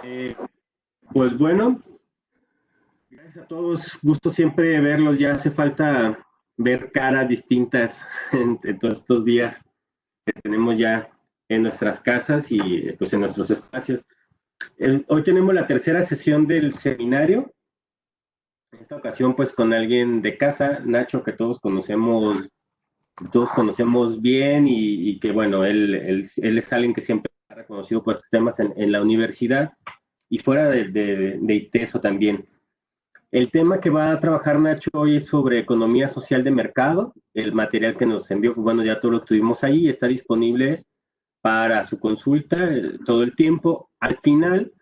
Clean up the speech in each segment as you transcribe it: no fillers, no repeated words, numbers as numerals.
Eh, pues bueno, gracias a todos. Gusto siempre verlos. Ya hace falta ver caras distintas en todos estos días que tenemos ya en nuestras casas y pues en nuestros espacios. Hoy tenemos la tercera sesión del seminario. En esta ocasión pues con alguien de casa, Nacho, que todos conocemos bien y que bueno, él es alguien que siempre ha reconocido por estos temas en la universidad y fuera de ITESO también. El tema que va a trabajar Nacho hoy es sobre economía social de mercado. El material que nos envió, pues bueno, ya todo lo tuvimos ahí, está disponible para su consulta todo el tiempo. Al final,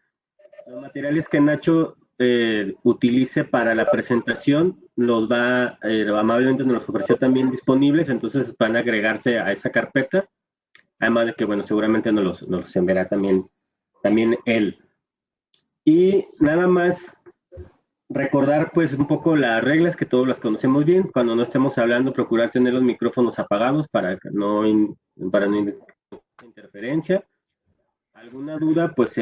los materiales que Nacho utilice para la presentación los amablemente nos los ofreció también disponibles, entonces van a agregarse a esa carpeta, además de que, bueno, seguramente nos los enviará también él. Y nada más recordar pues un poco las reglas que todos las conocemos bien. Cuando no estemos hablando, procurar tener los micrófonos apagados para no interferencia. ¿Alguna duda? Pues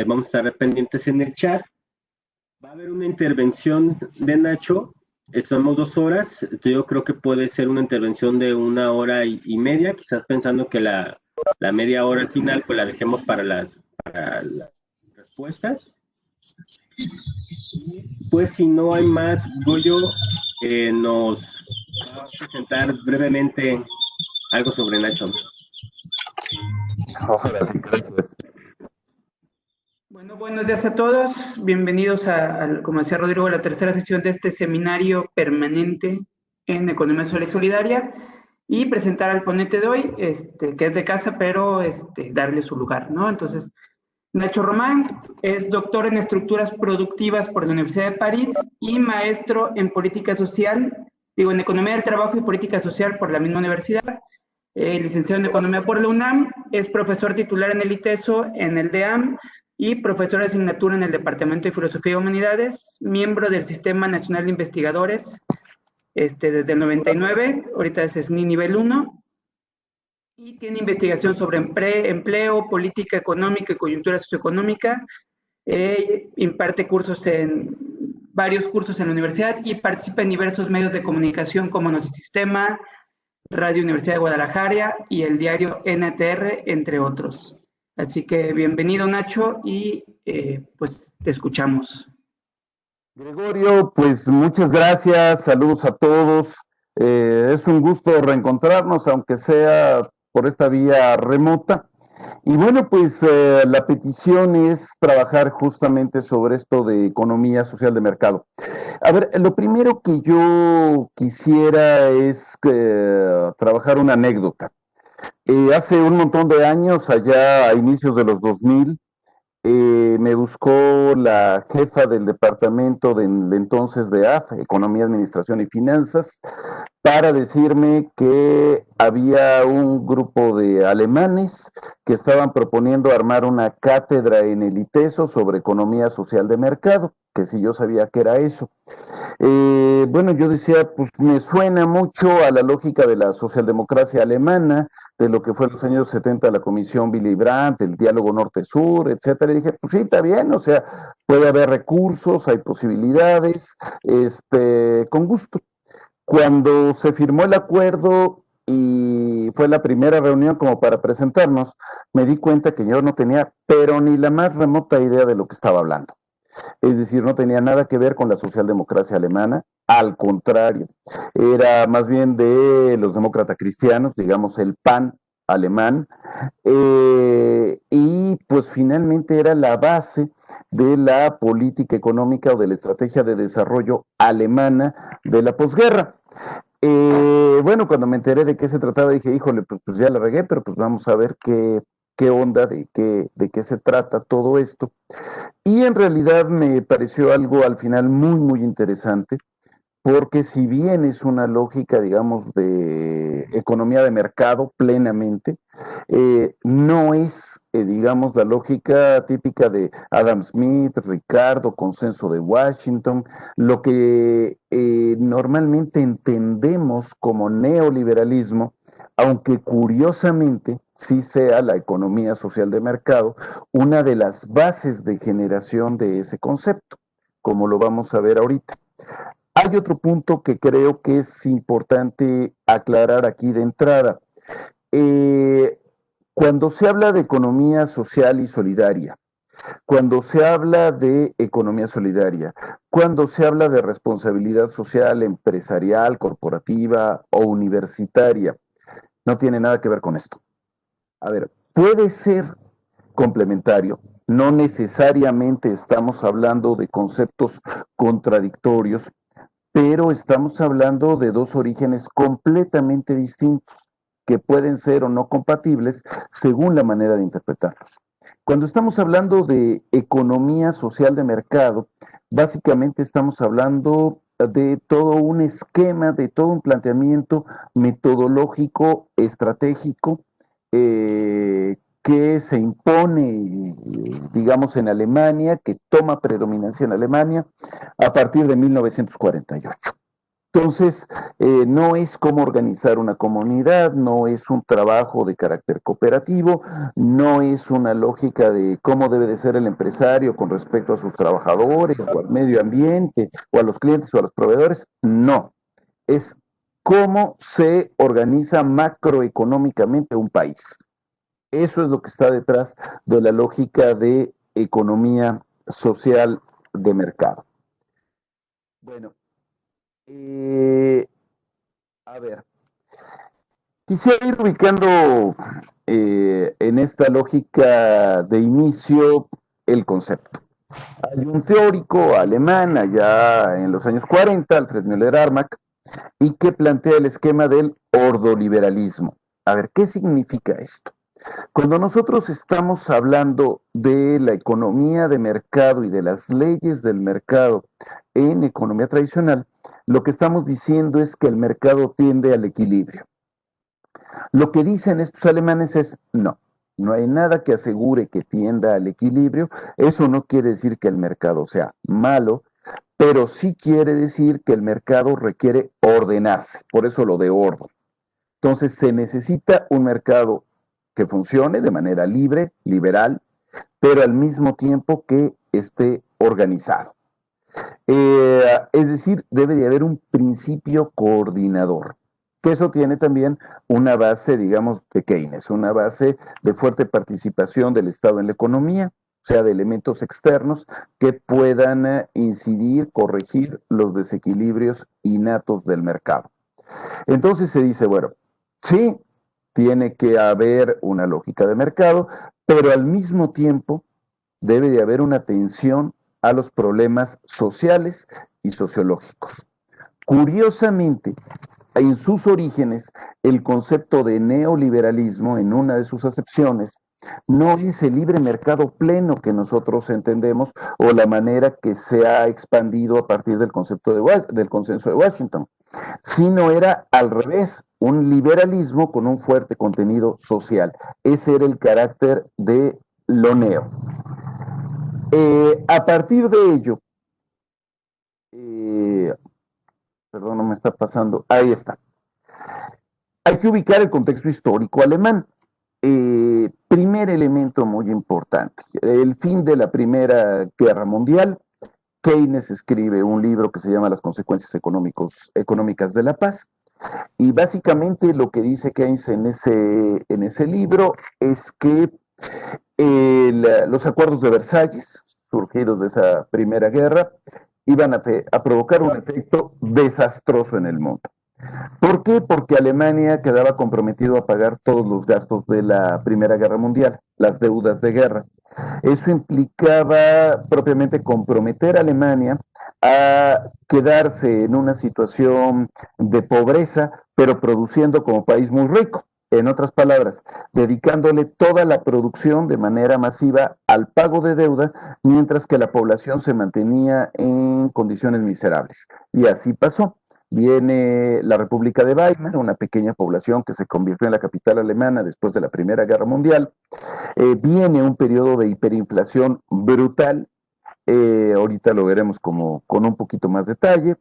vamos a estar pendientes en el chat. Va a haber una intervención de Nacho. Estamos 2 horas. Yo creo que puede ser una intervención de 1 hora y media, quizás pensando que la media hora al final pues la dejemos para las respuestas. Pues si no hay más, Goyo nos va a presentar brevemente algo sobre Nacho. Hola, sí, gracias. Bueno, buenos días a todos. Bienvenidos como decía Rodrigo, a la tercera sesión de este seminario permanente en Economía Social y Solidaria. Y presentar al ponente de hoy, que es de casa, pero darle su lugar, ¿no? Entonces, Nacho Román es doctor en estructuras productivas por la Universidad de París y maestro en política social, en economía del trabajo y política social por la misma universidad. Licenciado en economía por la UNAM, es profesor titular en el ITESO, en el DEAM y profesor de asignatura en el Departamento de Filosofía y Humanidades, miembro del Sistema Nacional de Investigadores desde el 99, ahorita es SNI nivel 1, y tiene investigación sobre empleo, política económica y coyuntura socioeconómica. Imparte varios cursos en la universidad y participa en diversos medios de comunicación como Notisistema, Radio Universidad de Guadalajara y el diario NTR, entre otros. Así que bienvenido, Nacho, y pues te escuchamos. Gregorio, pues muchas gracias, saludos a todos. Es un gusto reencontrarnos, aunque sea por esta vía remota. Y bueno, pues la petición es trabajar justamente sobre esto de economía social de mercado. A ver, lo primero que yo quisiera es trabajar una anécdota. Hace un montón de años, allá a inicios de los 2000, me buscó la jefa del departamento del entonces de AF, Economía, Administración y Finanzas, para decirme que había un grupo de alemanes que estaban proponiendo armar una cátedra en el ITESO sobre economía social de mercado, que si yo sabía que era eso. Bueno, yo decía, pues me suena mucho a la lógica de la socialdemocracia alemana, de lo que fue en los años 70 la Comisión Willy Brandt, el diálogo norte-sur, etcétera. Y dije, pues sí, está bien, o sea, puede haber recursos, hay posibilidades, con gusto. Cuando se firmó el acuerdo y fue la primera reunión como para presentarnos, me di cuenta que yo no tenía, pero ni la más remota idea de lo que estaba hablando. Es decir, no tenía nada que ver con la socialdemocracia alemana, al contrario, era más bien de los demócratas cristianos, digamos el PAN alemán, y pues finalmente era la base de la política económica o de la estrategia de desarrollo alemana de la posguerra. Bueno, cuando me enteré de qué se trataba, dije, híjole, pues ya la regué, pero pues vamos a ver qué onda, de qué se trata todo esto. Y en realidad me pareció algo al final muy, muy interesante, porque si bien es una lógica, digamos, de economía de mercado plenamente, no es, digamos, la lógica típica de Adam Smith, Ricardo, consenso de Washington, lo que normalmente entendemos como neoliberalismo, aunque curiosamente sí sea la economía social de mercado una de las bases de generación de ese concepto, como lo vamos a ver ahorita. Hay otro punto que creo que es importante aclarar aquí de entrada. Eh, Cuando se habla de economía social y solidaria, cuando se habla de economía solidaria, cuando se habla de responsabilidad social, empresarial, corporativa o universitaria, no tiene nada que ver con esto. A ver, puede ser complementario, no necesariamente estamos hablando de conceptos contradictorios, pero estamos hablando de dos orígenes completamente distintos que pueden ser o no compatibles según la manera de interpretarlos. Cuando estamos hablando de economía social de mercado, básicamente estamos hablando de todo un esquema, de todo un planteamiento metodológico, estratégico, que se impone, digamos, en Alemania, que toma predominancia en Alemania a partir de 1948. Entonces, no es cómo organizar una comunidad, no es un trabajo de carácter cooperativo, no es una lógica de cómo debe de ser el empresario con respecto a sus trabajadores o al medio ambiente o a los clientes o a los proveedores, no, es cómo se organiza macroeconómicamente un país. Eso es lo que está detrás de la lógica de economía social de mercado. Bueno, a ver, quisiera ir ubicando en esta lógica de inicio el concepto. Hay un teórico alemán allá en los años 40, Alfred Müller-Armack, y que plantea el esquema del ordoliberalismo. A ver, ¿qué significa esto? Cuando nosotros estamos hablando de la economía de mercado y de las leyes del mercado en economía tradicional, lo que estamos diciendo es que el mercado tiende al equilibrio. Lo que dicen estos alemanes es no, no hay nada que asegure que tienda al equilibrio. Eso no quiere decir que el mercado sea malo, pero sí quiere decir que el mercado requiere ordenarse, por eso lo de orden. Entonces se necesita un mercado que funcione de manera libre, liberal, pero al mismo tiempo que esté organizado. Es decir, debe de haber un principio coordinador, que eso tiene también una base, digamos, de Keynes, una base de fuerte participación del Estado en la economía, o sea, de elementos externos que puedan incidir, corregir los desequilibrios innatos del mercado. Entonces se dice, bueno, sí, tiene que haber una lógica de mercado, pero al mismo tiempo debe de haber una atención a los problemas sociales y sociológicos. Curiosamente, en sus orígenes, el concepto de neoliberalismo, en una de sus acepciones, no es el libre mercado pleno que nosotros entendemos o la manera que se ha expandido a partir del concepto del consenso de Washington, sino era al revés, un liberalismo con un fuerte contenido social. Ese era el carácter de lo neo. A partir de ello, perdón, no me está pasando, ahí está. Hay que ubicar el contexto histórico alemán. Primer elemento muy importante, el fin de la Primera Guerra Mundial. Keynes escribe un libro que se llama Las consecuencias económicas de la paz. Y básicamente lo que dice Keynes en ese libro es que los acuerdos de Versalles, surgidos de esa primera guerra, iban a provocar un efecto desastroso en el mundo. ¿Por qué? Porque Alemania quedaba comprometido a pagar todos los gastos de la Primera Guerra Mundial, las deudas de guerra. Eso implicaba propiamente comprometer a Alemania a quedarse en una situación de pobreza, pero produciendo como país muy rico. En otras palabras, dedicándole toda la producción de manera masiva al pago de deuda, mientras que la población se mantenía en condiciones miserables. Y así pasó. Viene la República de Weimar, una pequeña población que se convirtió en la capital alemana después de la Primera Guerra Mundial. Viene un periodo de hiperinflación brutal ahorita lo veremos como con un poquito más detalle.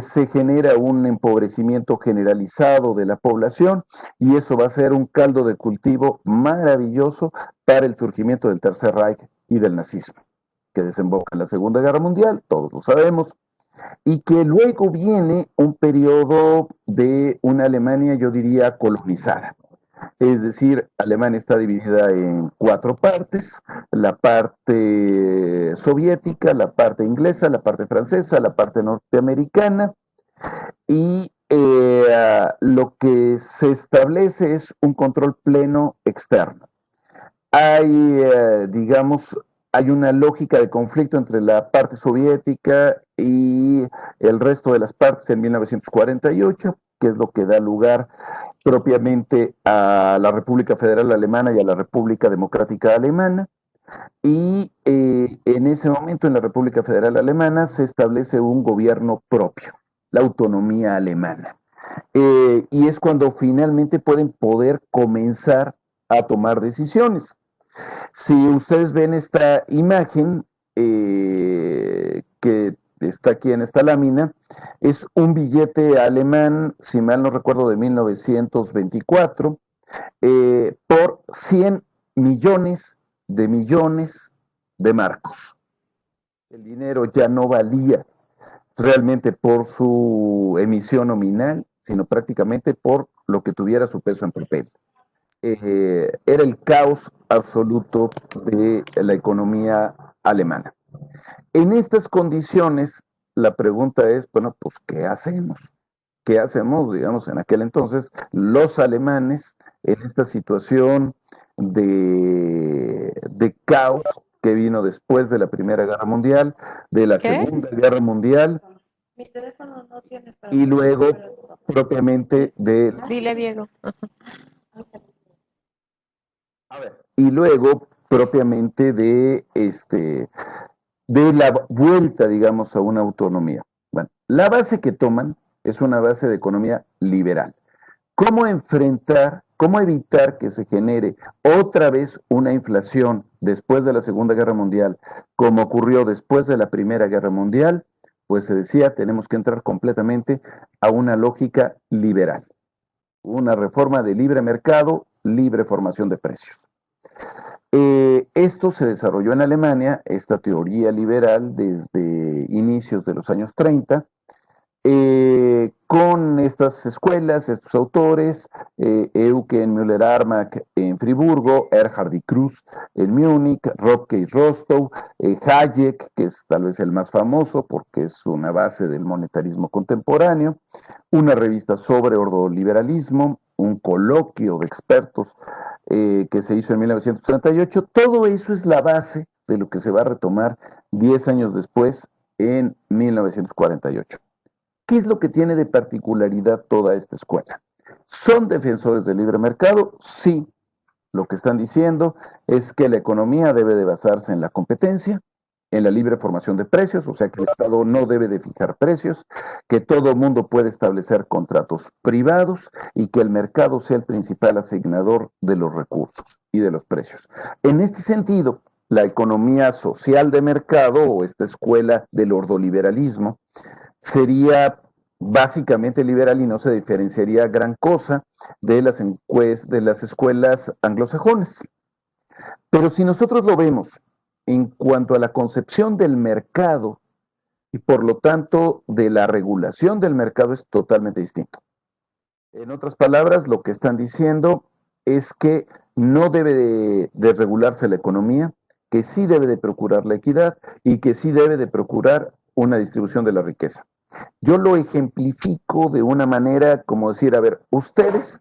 Se genera un empobrecimiento generalizado de la población y eso va a ser un caldo de cultivo maravilloso para el surgimiento del Tercer Reich y del nazismo, que desemboca en la Segunda Guerra Mundial, todos lo sabemos, y que luego viene un periodo de una Alemania, yo diría, colonizada. Es decir, Alemania está dividida en 4 partes: la parte soviética, la parte inglesa, la parte francesa, la parte norteamericana, y lo que se establece es un control pleno externo. Hay, digamos, hay una lógica de conflicto entre la parte soviética y el resto de las partes en 1948, que es lo que da lugar propiamente a la República Federal Alemana y a la República Democrática Alemana. Y en ese momento en la República Federal Alemana se establece un gobierno propio, la autonomía alemana. Y es cuando finalmente pueden poder comenzar a tomar decisiones. Si ustedes ven esta imagen que está aquí en esta lámina, es un billete alemán, si mal no recuerdo, de 1924, por 100 millones de marcos. El dinero ya no valía realmente por su emisión nominal, sino prácticamente por lo que tuviera su peso en papel. Era el caos absoluto de la economía alemana. En estas condiciones, la pregunta es, bueno, pues, ¿qué hacemos? ¿Qué hacemos, digamos, en aquel entonces, los alemanes, en esta situación de caos que vino después de la Primera Guerra Mundial, de la Segunda Guerra Mundial, y luego propiamente de... Dile, Diego. Y luego propiamente de la vuelta, digamos, a una autonomía. Bueno, la base que toman es una base de economía liberal. ¿Cómo enfrentar, cómo evitar que se genere otra vez una inflación después de la Segunda Guerra Mundial, como ocurrió después de la Primera Guerra Mundial? Pues se decía, tenemos que entrar completamente a una lógica liberal, una reforma de libre mercado, libre formación de precios. Esto se desarrolló en Alemania, esta teoría liberal, desde inicios de los años 30, con estas escuelas, estos autores, Eugen Müller-Armack en Friburgo, Erhard y Cruz en Múnich, Röpke y Rostow, Hayek, que es tal vez el más famoso porque es una base del monetarismo contemporáneo, una revista sobre ordoliberalismo, un coloquio de expertos que se hizo en 1938. Todo eso es la base de lo que se va a retomar 10 años después, en 1948. ¿Qué es lo que tiene de particularidad toda esta escuela? ¿Son defensores del libre mercado? Sí. Lo que están diciendo es que la economía debe de basarse en la competencia, en la libre formación de precios, o sea que el Estado no debe de fijar precios, que todo mundo puede establecer contratos privados y que el mercado sea el principal asignador de los recursos y de los precios. En este sentido, la economía social de mercado, o esta escuela del ordoliberalismo, sería básicamente liberal y no se diferenciaría gran cosa de las escuelas anglosajonas. Pero si nosotros lo vemos en cuanto a la concepción del mercado y por lo tanto de la regulación del mercado, es totalmente distinto. En otras palabras, lo que están diciendo es que no debe de regularse la economía, que sí debe de procurar la equidad y que sí debe de procurar una distribución de la riqueza. Yo lo ejemplifico de una manera como decir, a ver, ustedes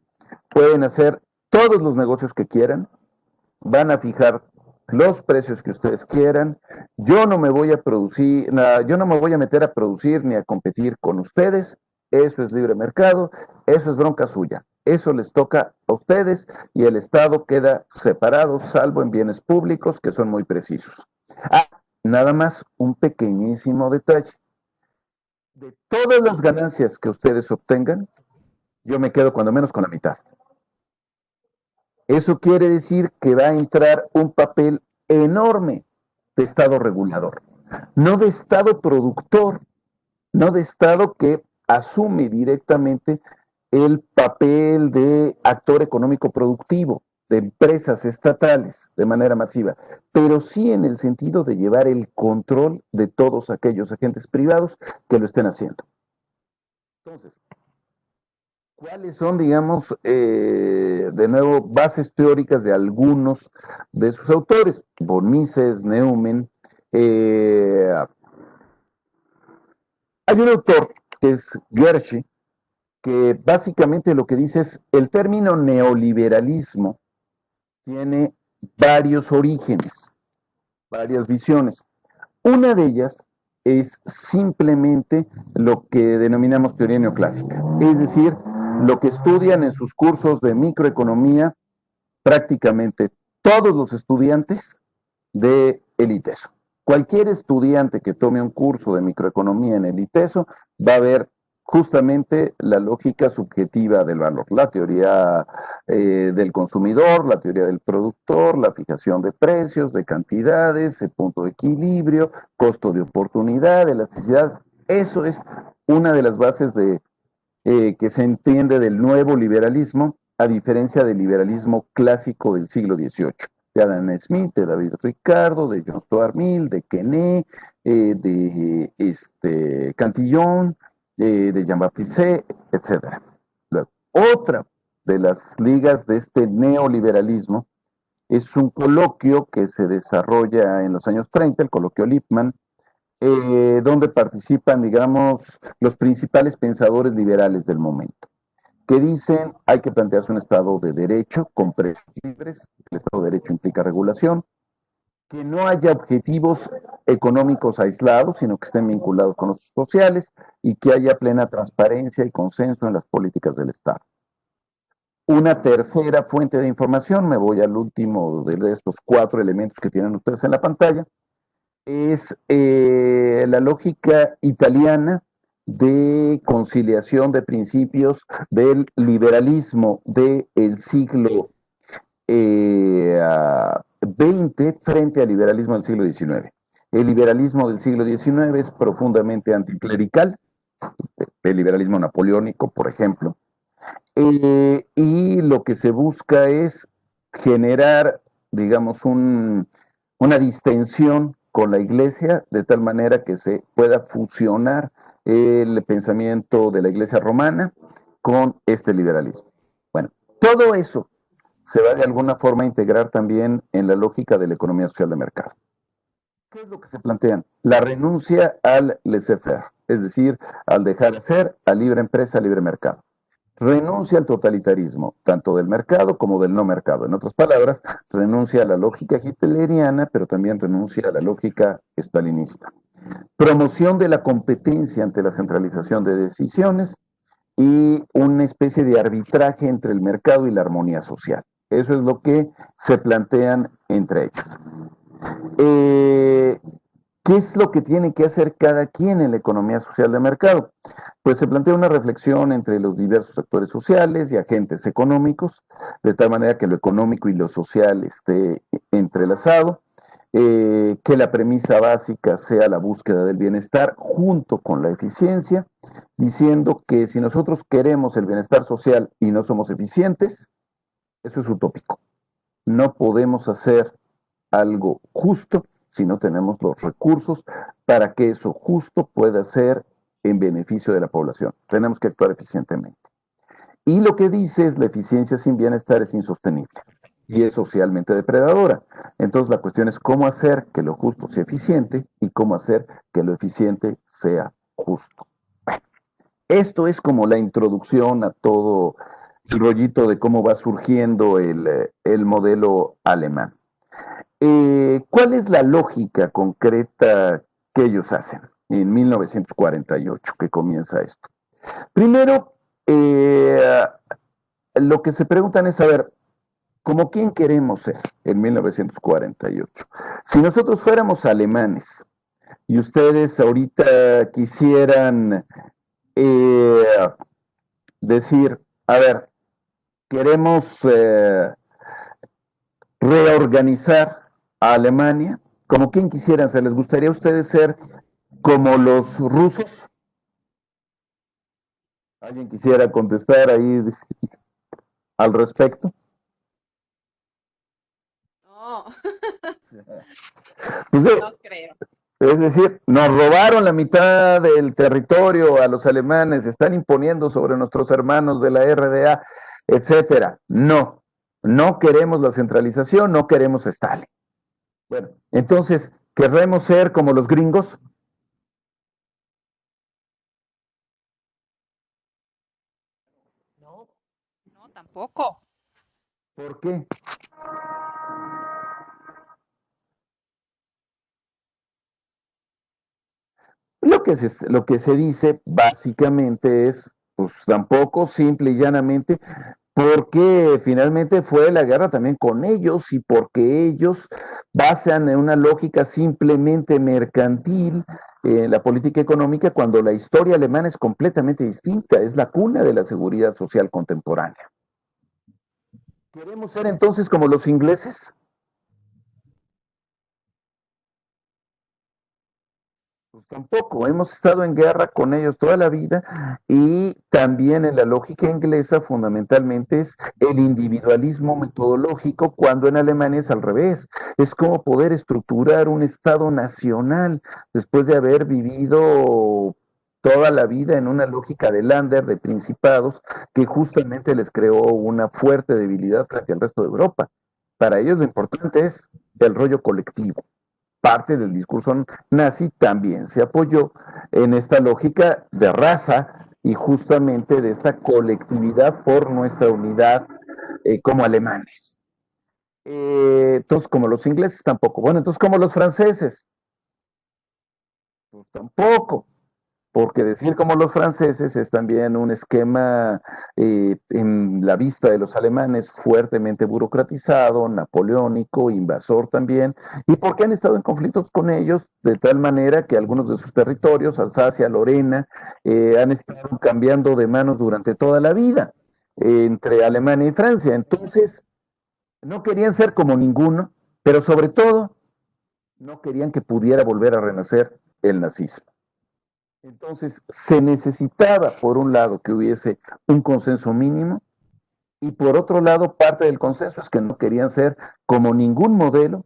pueden hacer todos los negocios que quieran, van a fijar los precios que ustedes quieran, yo no me voy a meter a producir ni a competir con ustedes, eso es libre mercado, eso es bronca suya, eso les toca a ustedes y el Estado queda separado, salvo en bienes públicos que son muy precisos. Nada más un pequeñísimo detalle. De todas las ganancias que ustedes obtengan, yo me quedo cuando menos con la mitad. Eso quiere decir que va a entrar un papel enorme de Estado regulador. no de Estado productor, no de Estado que asume directamente el papel de actor económico productivo, de empresas estatales de manera masiva, pero sí en el sentido de llevar el control de todos aquellos agentes privados que lo estén haciendo. Entonces, ¿cuáles son, digamos, de nuevo, bases teóricas de algunos de sus autores? Von Mises, Neumann. Hay un autor que es Gerschi, que básicamente lo que dice es, el término neoliberalismo tiene varios orígenes, varias visiones. Una de ellas es simplemente lo que denominamos teoría neoclásica, es decir, lo que estudian en sus cursos de microeconomía prácticamente todos los estudiantes de el ITESO. Cualquier estudiante que tome un curso de microeconomía en el ITESO va a ver justamente la lógica subjetiva del valor, la teoría del consumidor, la teoría del productor, la fijación de precios, de cantidades, el punto de equilibrio, costo de oportunidad, elasticidad. Eso es una de las bases que se entiende del nuevo liberalismo, a diferencia del liberalismo clásico del siglo XVIII, de Adam Smith, de David Ricardo, de John Stuart Mill, de Quesnay, de Cantillon, de Jean-Baptiste, etc. Luego, otra de las ligas de este neoliberalismo es un coloquio que se desarrolla en los años 30, el coloquio Lippmann, donde participan, digamos, los principales pensadores liberales del momento, que dicen hay que plantearse un Estado de Derecho con precios libres, el Estado de Derecho implica regulación, que no haya objetivos económicos aislados, sino que estén vinculados con los sociales y que haya plena transparencia y consenso en las políticas del Estado. Una tercera fuente de información, me voy al último de estos 4 elementos que tienen ustedes en la pantalla, es la lógica italiana de conciliación de principios del liberalismo del siglo XX frente al liberalismo del siglo XIX. El liberalismo del siglo XIX es profundamente anticlerical, el liberalismo napoleónico, por ejemplo, y lo que se busca es generar, digamos, una distensión con la Iglesia, de tal manera que se pueda fusionar el pensamiento de la Iglesia romana con este liberalismo. Bueno, todo eso se va de alguna forma a integrar también en la lógica de la economía social de mercado. ¿Qué es lo que se plantean? La renuncia al laissez-faire, es decir, al dejar hacer, a libre empresa, a libre mercado. Renuncia al totalitarismo, tanto del mercado como del no mercado. En otras palabras, renuncia a la lógica hitleriana, pero también renuncia a la lógica stalinista. Promoción de la competencia ante la centralización de decisiones y una especie de arbitraje entre el mercado y la armonía social. Eso es lo que se plantean entre ellos. ¿Qué es lo que tiene que hacer cada quien en la economía social de mercado? Pues se plantea una reflexión entre los diversos actores sociales y agentes económicos, de tal manera que lo económico y lo social esté entrelazado, que la premisa básica sea la búsqueda del bienestar junto con la eficiencia, diciendo que si nosotros queremos el bienestar social y no somos eficientes, eso es utópico. No podemos hacer algo justo si no tenemos los recursos para que eso justo pueda ser en beneficio de la población. Tenemos que actuar eficientemente. Y lo que dice es la eficiencia sin bienestar es insostenible y es socialmente depredadora. Entonces la cuestión es cómo hacer que lo justo sea eficiente y cómo hacer que lo eficiente sea justo. Bueno, esto es como la introducción a todo el rollito de cómo va surgiendo el modelo alemán. ¿Cuál es la lógica concreta que ellos hacen en 1948 que comienza esto? Primero, lo que se preguntan es, a ver, ¿cómo quién queremos ser en 1948? Si nosotros fuéramos alemanes y ustedes ahorita quisieran decir, a ver, queremos reorganizar a Alemania, ¿Como quién quisieran ser? ¿Les gustaría a ustedes ser como los rusos? ¿Alguien quisiera contestar ahí al respecto? No, Pues, no creo. es decir, nos robaron la mitad del territorio a los alemanes, están imponiendo sobre nuestros hermanos de la RDA, etcétera. No, no queremos la centralización, no queremos a Stalin. Bueno, entonces, ¿querremos ser como los gringos? No, no, tampoco. ¿Por qué? Lo que se dice básicamente es, pues tampoco, simple y llanamente, porque finalmente fue la guerra también con ellos y porque ellos basan en una lógica simplemente mercantil la política económica cuando la historia alemana es completamente distinta, es la cuna de la seguridad social contemporánea. ¿Queremos ser entonces como los ingleses? Pues tampoco, hemos estado en guerra con ellos toda la vida y también en la lógica inglesa fundamentalmente es el individualismo metodológico cuando en Alemania es al revés, es como poder estructurar un Estado nacional después de haber vivido toda la vida en una lógica de Länder, de principados, que justamente les creó una fuerte debilidad frente al resto de Europa. Para ellos lo importante es el rollo colectivo. Parte del discurso nazi también se apoyó en esta lógica de raza y justamente de esta colectividad por nuestra unidad como alemanes. Entonces, como los ingleses tampoco. Bueno, entonces, como los franceses, pues tampoco. Porque decir como los franceses es también un esquema en la vista de los alemanes fuertemente burocratizado, napoleónico, invasor también, y porque han estado en conflictos con ellos de tal manera que algunos de sus territorios, Alsacia, Lorena, han estado cambiando de manos durante toda la vida entre Alemania y Francia. Entonces, no querían ser como ninguno, pero sobre todo, no querían que pudiera volver a renacer el nazismo. Entonces, se necesitaba, por un lado, que hubiese un consenso mínimo, y por otro lado, parte del consenso es que no querían ser como ningún modelo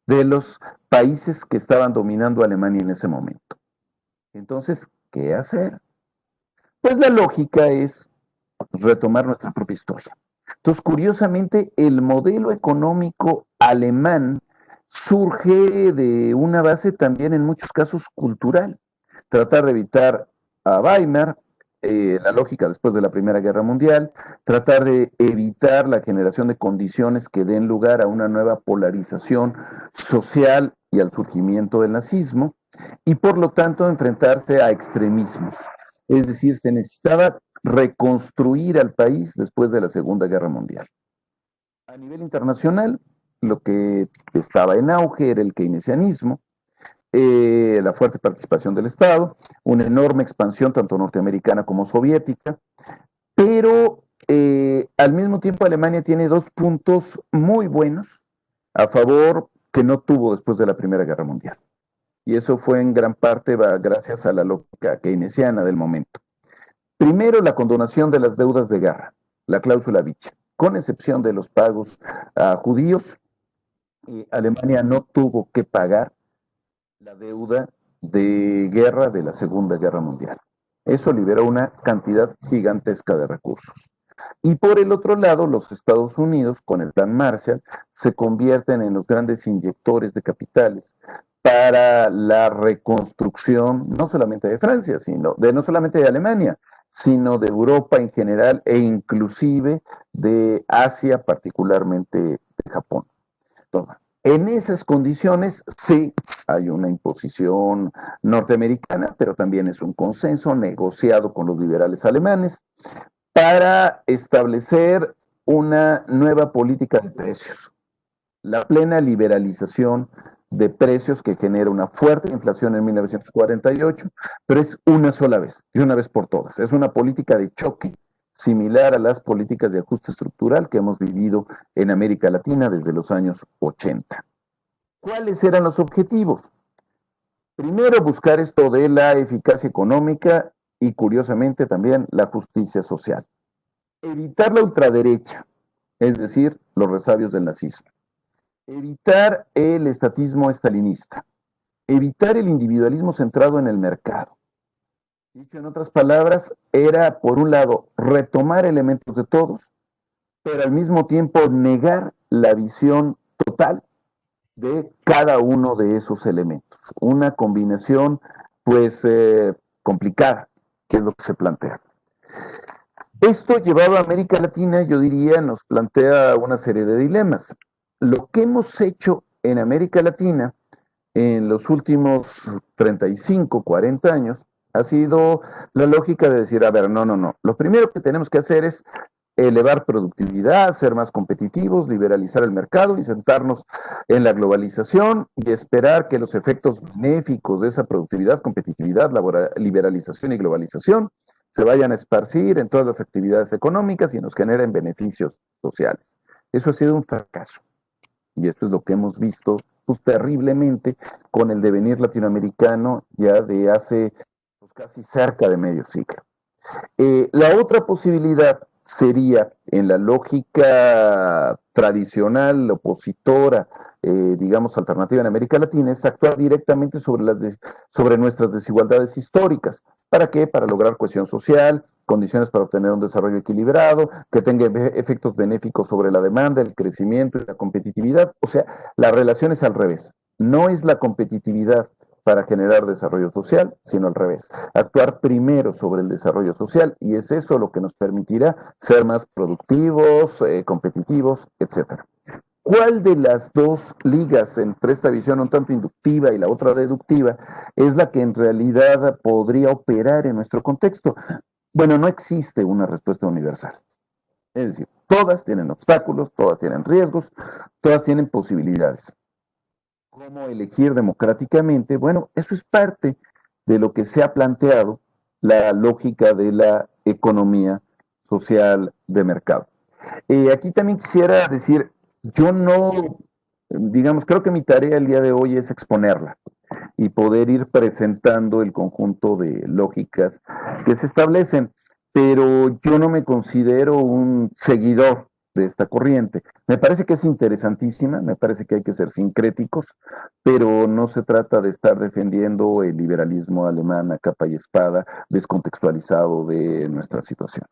de los países que estaban dominando a Alemania en ese momento. Entonces, ¿qué hacer? Pues la lógica es retomar nuestra propia historia. Entonces, curiosamente, el modelo económico alemán surge de una base también en muchos casos cultural. Tratar de evitar a Weimar, la lógica después de la Primera Guerra Mundial, tratar de evitar la generación de condiciones que den lugar a una nueva polarización social y al surgimiento del nazismo, y por lo tanto enfrentarse a extremismos. Es decir, se necesitaba reconstruir al país después de la Segunda Guerra Mundial. A nivel internacional, lo que estaba en auge era el keynesianismo, la fuerte participación del Estado, una enorme expansión tanto norteamericana como soviética, pero al mismo tiempo Alemania tiene dos puntos muy buenos a favor que no tuvo después de la Primera Guerra Mundial. Y eso fue en gran parte gracias a la lógica keynesiana del momento. Primero, la condonación de las deudas de guerra, la cláusula Vichy. Con excepción de los pagos a judíos, Alemania no tuvo que pagar la deuda de guerra de la Segunda Guerra Mundial. Eso liberó una cantidad gigantesca de recursos. Y por el otro lado, los Estados Unidos, con el Plan Marshall, se convierten en los grandes inyectores de capitales para la reconstrucción, no solamente de Francia, no solamente de Alemania, sino de Europa en general e inclusive de Asia, particularmente de Japón. Entonces, en esas condiciones sí hay una imposición norteamericana, pero también es un consenso negociado con los liberales alemanes para establecer una nueva política de precios. La plena liberalización de precios que genera una fuerte inflación en 1948, pero es una sola vez, y una vez por todas. Es una política de choque similar a las políticas de ajuste estructural que hemos vivido en América Latina desde los años 80. ¿Cuáles eran los objetivos? Primero, buscar esto de la eficacia económica y, curiosamente, también la justicia social. Evitar la ultraderecha, es decir, los resabios del nazismo. Evitar el estatismo estalinista. Evitar el individualismo centrado en el mercado. Dicho en otras palabras, era, por un lado, retomar elementos de todos, pero al mismo tiempo negar la visión total de cada uno de esos elementos. Una combinación, pues, complicada, que es lo que se plantea. Esto llevado a América Latina, yo diría, nos plantea una serie de dilemas. Lo que hemos hecho en América Latina en los últimos 35, 40 años ha sido la lógica de decir, a ver, no. Lo primero que tenemos que hacer es elevar productividad, ser más competitivos, liberalizar el mercado y sentarnos en la globalización y esperar que los efectos benéficos de esa productividad, competitividad, liberalización y globalización se vayan a esparcir en todas las actividades económicas y nos generen beneficios sociales. Eso ha sido un fracaso. Y esto es lo que hemos visto pues, terriblemente con el devenir latinoamericano ya de hace pues, casi cerca de medio siglo. La otra posibilidad sería, en la lógica tradicional, opositora, digamos, alternativa en América Latina, es actuar directamente sobre nuestras desigualdades históricas. ¿Para qué? Para lograr cohesión social, condiciones para obtener un desarrollo equilibrado, que tenga efectos benéficos sobre la demanda, el crecimiento y la competitividad. O sea, la relación es al revés. No es la competitividad para generar desarrollo social, sino al revés. Actuar primero sobre el desarrollo social y es eso lo que nos permitirá ser más productivos, competitivos, etcétera. ¿Cuál de las dos ligas entre esta visión un tanto inductiva y la otra deductiva es la que en realidad podría operar en nuestro contexto? Bueno, no existe una respuesta universal. Es decir, todas tienen obstáculos, todas tienen riesgos, todas tienen posibilidades. ¿Cómo elegir democráticamente? Bueno, eso es parte de lo que se ha planteado la lógica de la economía social de mercado. Aquí también quisiera decir, yo no, digamos, creo que mi tarea el día de hoy es exponerla y poder ir presentando el conjunto de lógicas que se establecen, pero yo no me considero un seguidor de esta corriente. Me parece que es interesantísima, me parece que hay que ser sincréticos, pero no se trata de estar defendiendo el liberalismo alemán a capa y espada, descontextualizado de nuestra situación.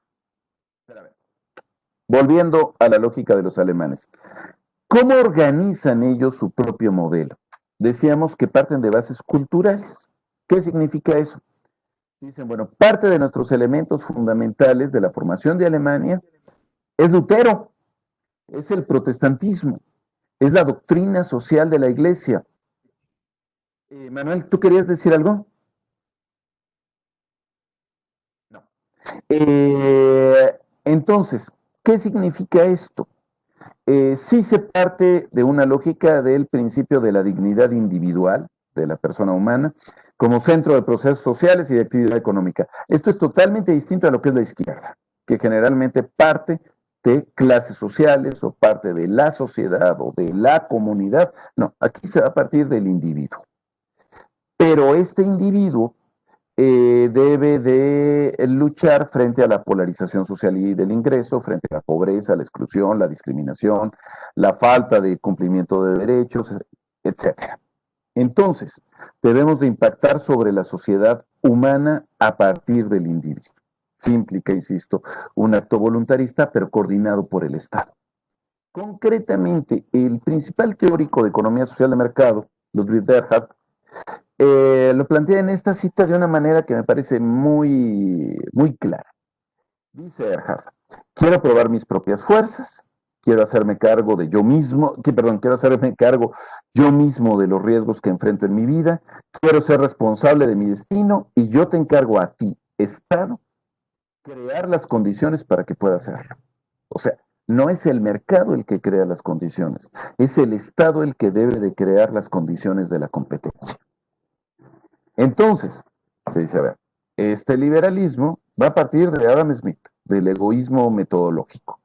Volviendo a la lógica de los alemanes, ¿cómo organizan ellos su propio modelo? Decíamos que parten de bases culturales. ¿Qué significa eso? Dicen, bueno, parte de nuestros elementos fundamentales de la formación de Alemania es Lutero, es el protestantismo, es la doctrina social de la iglesia. Manuel, ¿tú querías decir algo? No. Entonces, ¿qué significa esto? Sí se parte de una lógica del principio de la dignidad individual de la persona humana como centro de procesos sociales y de actividad económica. Esto es totalmente distinto a lo que es la izquierda, que generalmente parte de clases sociales o parte de la sociedad o de la comunidad. No, aquí se va a partir del individuo. Pero este individuo debe de luchar frente a la polarización social y del ingreso, frente a la pobreza, la exclusión, la discriminación, la falta de cumplimiento de derechos, etcétera. Entonces, debemos de impactar sobre la sociedad humana a partir del individuo. Sí implica, insisto, un acto voluntarista, pero coordinado por el Estado. Concretamente, el principal teórico de economía social de mercado, Ludwig Erhard, lo plantea en esta cita de una manera que me parece muy, muy clara. Dice Erhard, quiero probar mis propias fuerzas, quiero hacerme cargo de yo mismo, quiero hacerme cargo yo mismo de los riesgos que enfrento en mi vida, quiero ser responsable de mi destino y yo te encargo a ti, Estado, crear las condiciones para que pueda hacerlo. O sea, no es el mercado el que crea las condiciones, es el Estado el que debe de crear las condiciones de la competencia. Entonces, se dice, a ver, este liberalismo va a partir de Adam Smith, del egoísmo metodológico.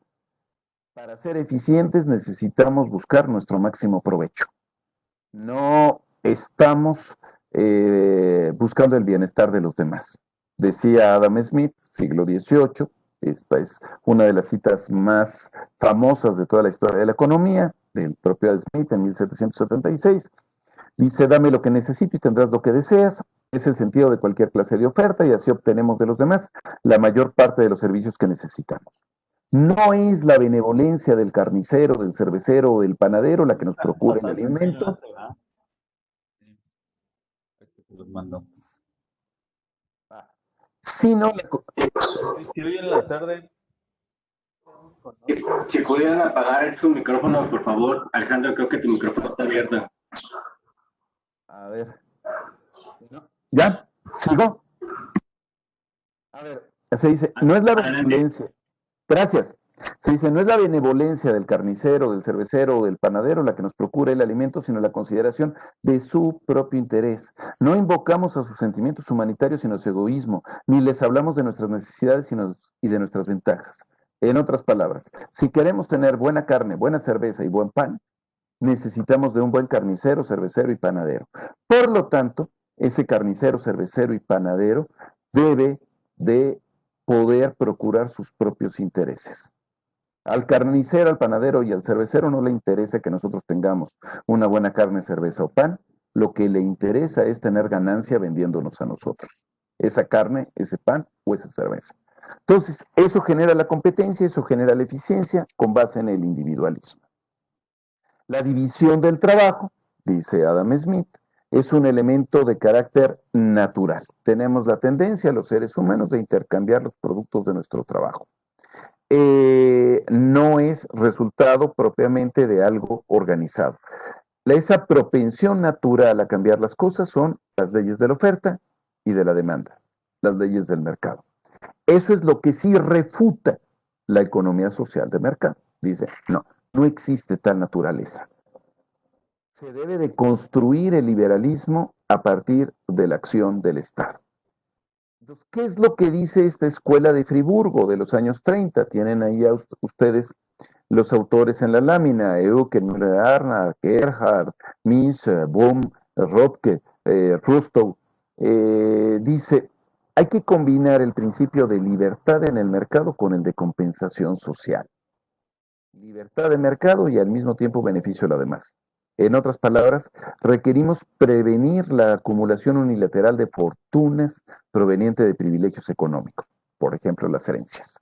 Para ser eficientes necesitamos buscar nuestro máximo provecho. no estamos buscando el bienestar de los demás. Decía Adam Smith, siglo XVIII, esta es una de las citas más famosas de toda la historia de la economía, del propio Adam Smith en 1776. Dice, dame lo que necesito y tendrás lo que deseas. Es el sentido de cualquier clase de oferta y así obtenemos de los demás la mayor parte de los servicios que necesitamos. No es la benevolencia del carnicero, del cervecero o del panadero la que nos procura el alimento. Sino Si hoy en la tarde. Si pudieran apagar su micrófono, por favor. Alejandro, creo que tu micrófono está abierto. A ver. ¿Ya? ¿Sigo? A ver, se dice, no es la benevolencia. Gracias. Se dice, no es la benevolencia del carnicero, del cervecero o del panadero la que nos procura el alimento, sino la consideración de su propio interés. No invocamos a sus sentimientos humanitarios, sino su egoísmo, ni les hablamos de nuestras necesidades y de nuestras ventajas. En otras palabras, si queremos tener buena carne, buena cerveza y buen pan, necesitamos de un buen carnicero, cervecero y panadero. Por lo tanto, ese carnicero, cervecero y panadero debe de poder procurar sus propios intereses. Al carnicero, al panadero y al cervecero no le interesa que nosotros tengamos una buena carne, cerveza o pan. Lo que le interesa es tener ganancia vendiéndonos a nosotros. Esa carne, ese pan o esa cerveza. Entonces, eso genera la competencia, eso genera la eficiencia con base en el individualismo. La división del trabajo, dice Adam Smith, es un elemento de carácter natural. Tenemos la tendencia, los seres humanos, de intercambiar los productos de nuestro trabajo. No es resultado propiamente de algo organizado. Esa propensión natural a cambiar las cosas son las leyes de la oferta y de la demanda, las leyes del mercado. Eso es lo que sí refuta la economía social de mercado. Dice, no existe tal naturaleza. Se debe de construir el liberalismo a partir de la acción del Estado. Entonces, ¿qué es lo que dice esta escuela de Friburgo de los años 30? Tienen ahí a ustedes los autores en la lámina: Eucken, Müller-Arndt, Gerhard, Mies, Bohm, Röpke, Rostow. Dice, hay que combinar el principio de libertad en el mercado con el de compensación social. Libertad de mercado y al mismo tiempo beneficio a los demás. En otras palabras, requerimos prevenir la acumulación unilateral de fortunas provenientes de privilegios económicos, por ejemplo, las herencias.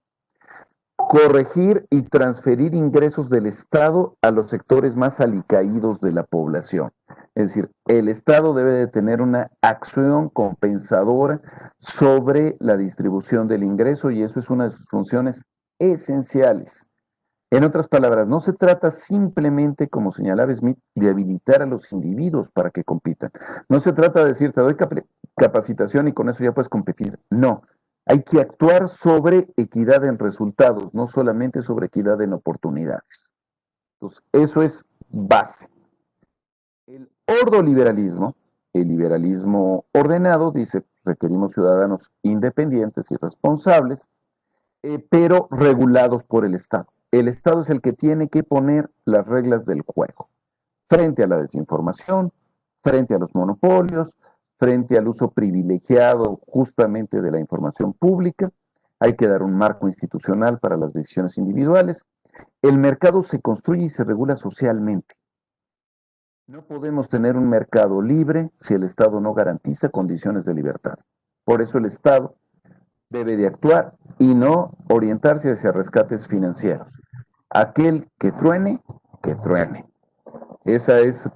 Corregir y transferir ingresos del Estado a los sectores más alicaídos de la población. Es decir, el Estado debe de tener una acción compensadora sobre la distribución del ingreso y eso es una de sus funciones esenciales. En otras palabras, no se trata simplemente, como señalaba Smith, de habilitar a los individuos para que compitan. No se trata de decir, te doy capacitación y con eso ya puedes competir. No, hay que actuar sobre equidad en resultados, no solamente sobre equidad en oportunidades. Entonces, eso es base. El ordoliberalismo, el liberalismo ordenado, dice, requerimos ciudadanos independientes y responsables, pero regulados por el Estado. El Estado es el que tiene que poner las reglas del juego frente a la desinformación, frente a los monopolios, frente al uso privilegiado justamente de la información pública. Hay que dar un marco institucional para las decisiones individuales. El mercado se construye y se regula socialmente. No podemos tener un mercado libre si el Estado no garantiza condiciones de libertad. Por eso el Estado debe de actuar y no orientarse hacia rescates financieros. Aquel que truene, que truene. Esa es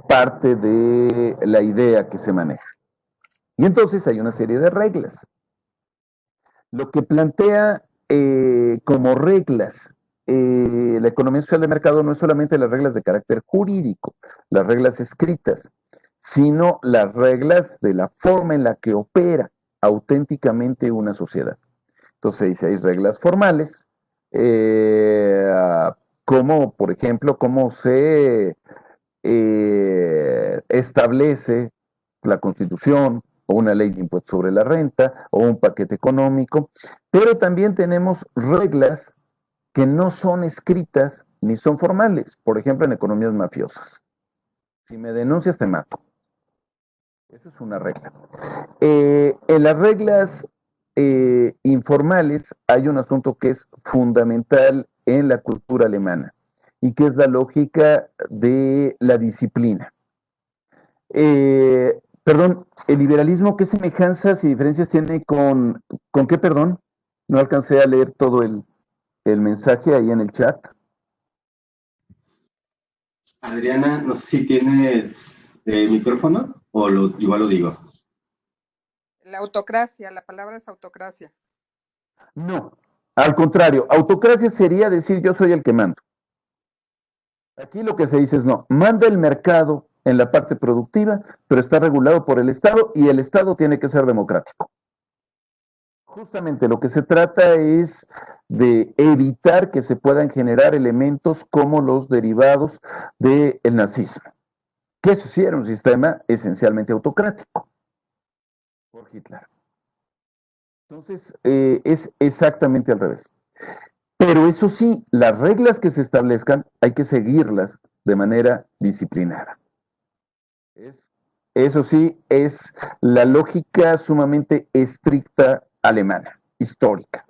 parte de la idea que se maneja. Y entonces hay una serie de reglas. Lo que plantea como reglas la economía social de mercado no es solamente las reglas de carácter jurídico, las reglas escritas, sino las reglas de la forma en la que opera auténticamente una sociedad. Entonces dice, hay reglas formales, como por ejemplo, cómo se establece la Constitución o una ley de impuesto sobre la renta o un paquete económico, pero también tenemos reglas que no son escritas ni son formales, por ejemplo en economías mafiosas. Si me denuncias, te mato. Eso es una regla. En las reglas informales hay un asunto que es fundamental en la cultura alemana y que es la lógica de la disciplina. Perdón, el liberalismo, ¿qué semejanzas y diferencias tiene con qué, perdón? No alcancé a leer todo el mensaje ahí en el chat. Adriana, no sé si tienes micrófono o igual lo digo. La autocracia, la palabra es autocracia. No, al contrario, autocracia sería decir yo soy el que mando. Aquí lo que se dice es no, manda el mercado en la parte productiva, pero está regulado por el Estado y el Estado tiene que ser democrático. Justamente lo que se trata es de evitar que se puedan generar elementos como los derivados del nazismo, que eso sí era un sistema esencialmente autocrático por Hitler. Entonces, es exactamente al revés. Pero eso sí, las reglas que se establezcan hay que seguirlas de manera disciplinada. Eso sí, es la lógica sumamente estricta alemana, histórica,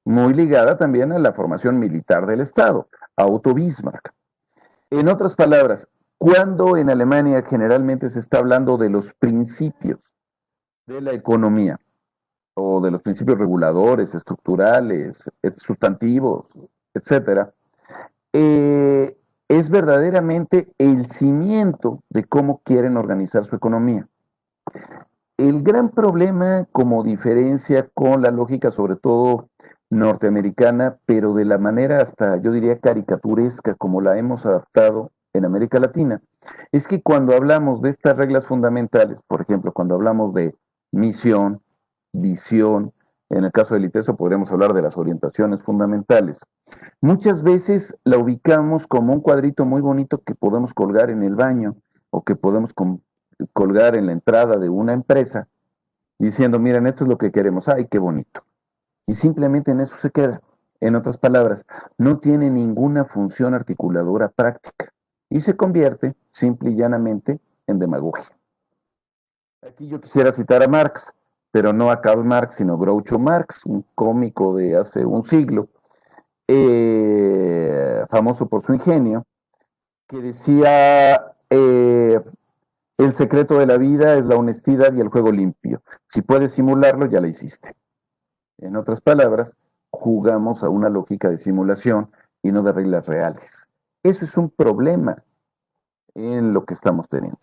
muy ligada también a la formación militar del Estado, a Otto Bismarck. En otras palabras, cuando en Alemania generalmente se está hablando de los principios de la economía, o de los principios reguladores, estructurales, sustantivos, etcétera, es verdaderamente el cimiento de cómo quieren organizar su economía. El gran problema como diferencia con la lógica, sobre todo norteamericana, pero de la manera hasta, yo diría, caricaturesca, como la hemos adaptado en América Latina, es que cuando hablamos de estas reglas fundamentales, por ejemplo, cuando hablamos de misión, visión, en el caso del ITESO podríamos hablar de las orientaciones fundamentales. Muchas veces la ubicamos como un cuadrito muy bonito que podemos colgar en el baño o que podemos colgar en la entrada de una empresa diciendo, miren, esto es lo que queremos, ay, qué bonito. Y simplemente en eso se queda. En otras palabras, no tiene ninguna función articuladora práctica y se convierte simple y llanamente en demagogia. Aquí yo quisiera citar a Marx, pero no a Karl Marx, sino Groucho Marx, un cómico de hace un siglo, famoso por su ingenio, que decía, el secreto de la vida es la honestidad y el juego limpio. Si puedes simularlo, ya lo hiciste. En otras palabras, jugamos a una lógica de simulación y no de reglas reales. Eso es un problema en lo que estamos teniendo.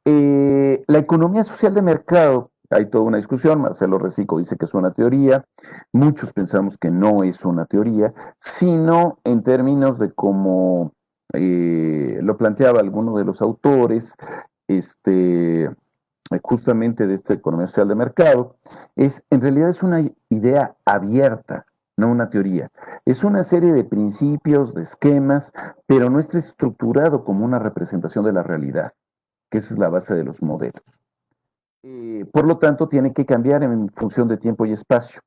La economía social de mercado, hay toda una discusión, Marcelo Recico dice que es una teoría, muchos pensamos que no es una teoría, sino en términos de cómo lo planteaba alguno de los autores, justamente de esta economía social de mercado, en realidad es una idea abierta, no una teoría. Es una serie de principios, de esquemas, pero no está estructurado como una representación de la realidad, que esa es la base de los modelos. Por lo tanto, tiene que cambiar en función de tiempo y espacio.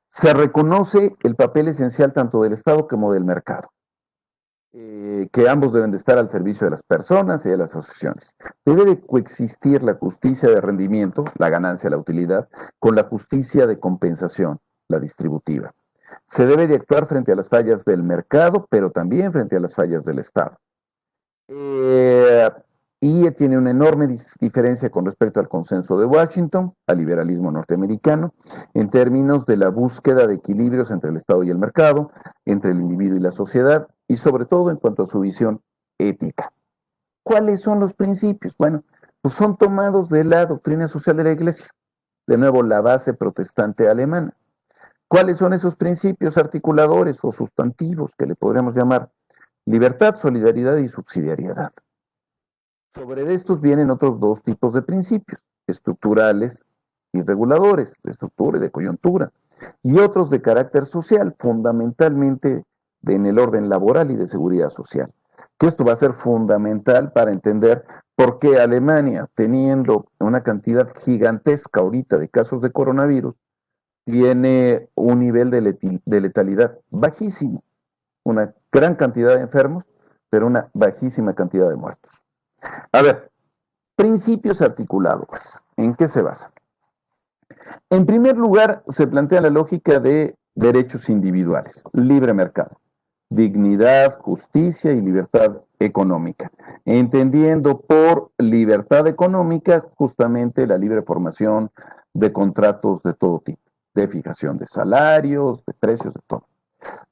Se reconoce el papel esencial tanto del Estado como del mercado, que ambos deben de estar al servicio de las personas y de las asociaciones. Debe de coexistir la justicia de rendimiento, la ganancia, la utilidad, con la justicia de compensación, la distributiva. Se debe de actuar frente a las fallas del mercado, pero también frente a las fallas del Estado. Y tiene una enorme diferencia con respecto al consenso de Washington, al liberalismo norteamericano, en términos de la búsqueda de equilibrios entre el Estado y el mercado, entre el individuo y la sociedad, y sobre todo en cuanto a su visión ética. ¿Cuáles son los principios? Bueno, pues son tomados de la doctrina social de la Iglesia, de nuevo la base protestante alemana. ¿Cuáles son esos principios articuladores o sustantivos que le podríamos llamar? Libertad, solidaridad y subsidiariedad. Sobre estos vienen otros dos tipos de principios, estructurales y reguladores, de estructura y de coyuntura, y otros de carácter social, fundamentalmente en el orden laboral y de seguridad social. Que esto va a ser fundamental para entender por qué Alemania, teniendo una cantidad gigantesca ahorita de casos de coronavirus, tiene un nivel de letalidad bajísimo, una gran cantidad de enfermos, pero una bajísima cantidad de muertos. A ver, principios articuladores. ¿En qué se basan? En primer lugar, se plantea la lógica de derechos individuales, libre mercado, dignidad, justicia y libertad económica, entendiendo por libertad económica justamente la libre formación de contratos de todo tipo, de fijación de salarios, de precios, de todo.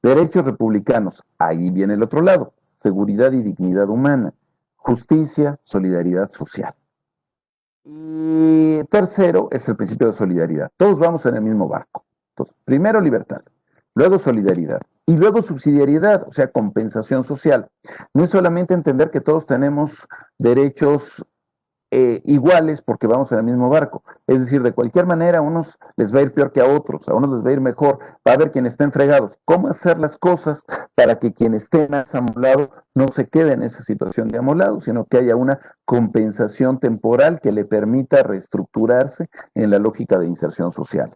Derechos republicanos, ahí viene el otro lado, seguridad y dignidad humana, justicia, solidaridad social. Y tercero es el principio de solidaridad. Todos vamos en el mismo barco. Entonces, primero libertad, luego solidaridad y luego subsidiariedad, o sea, compensación social. No es solamente entender que todos tenemos derechos iguales porque vamos en el mismo barco. Es decir, de cualquier manera a unos les va a ir peor que a otros, a unos les va a ir mejor, va a haber quienes estén fregados. ¿Cómo hacer las cosas para que quien esté más amolado no se quede en esa situación de amolado, sino que haya una compensación temporal que le permita reestructurarse en la lógica de inserción social?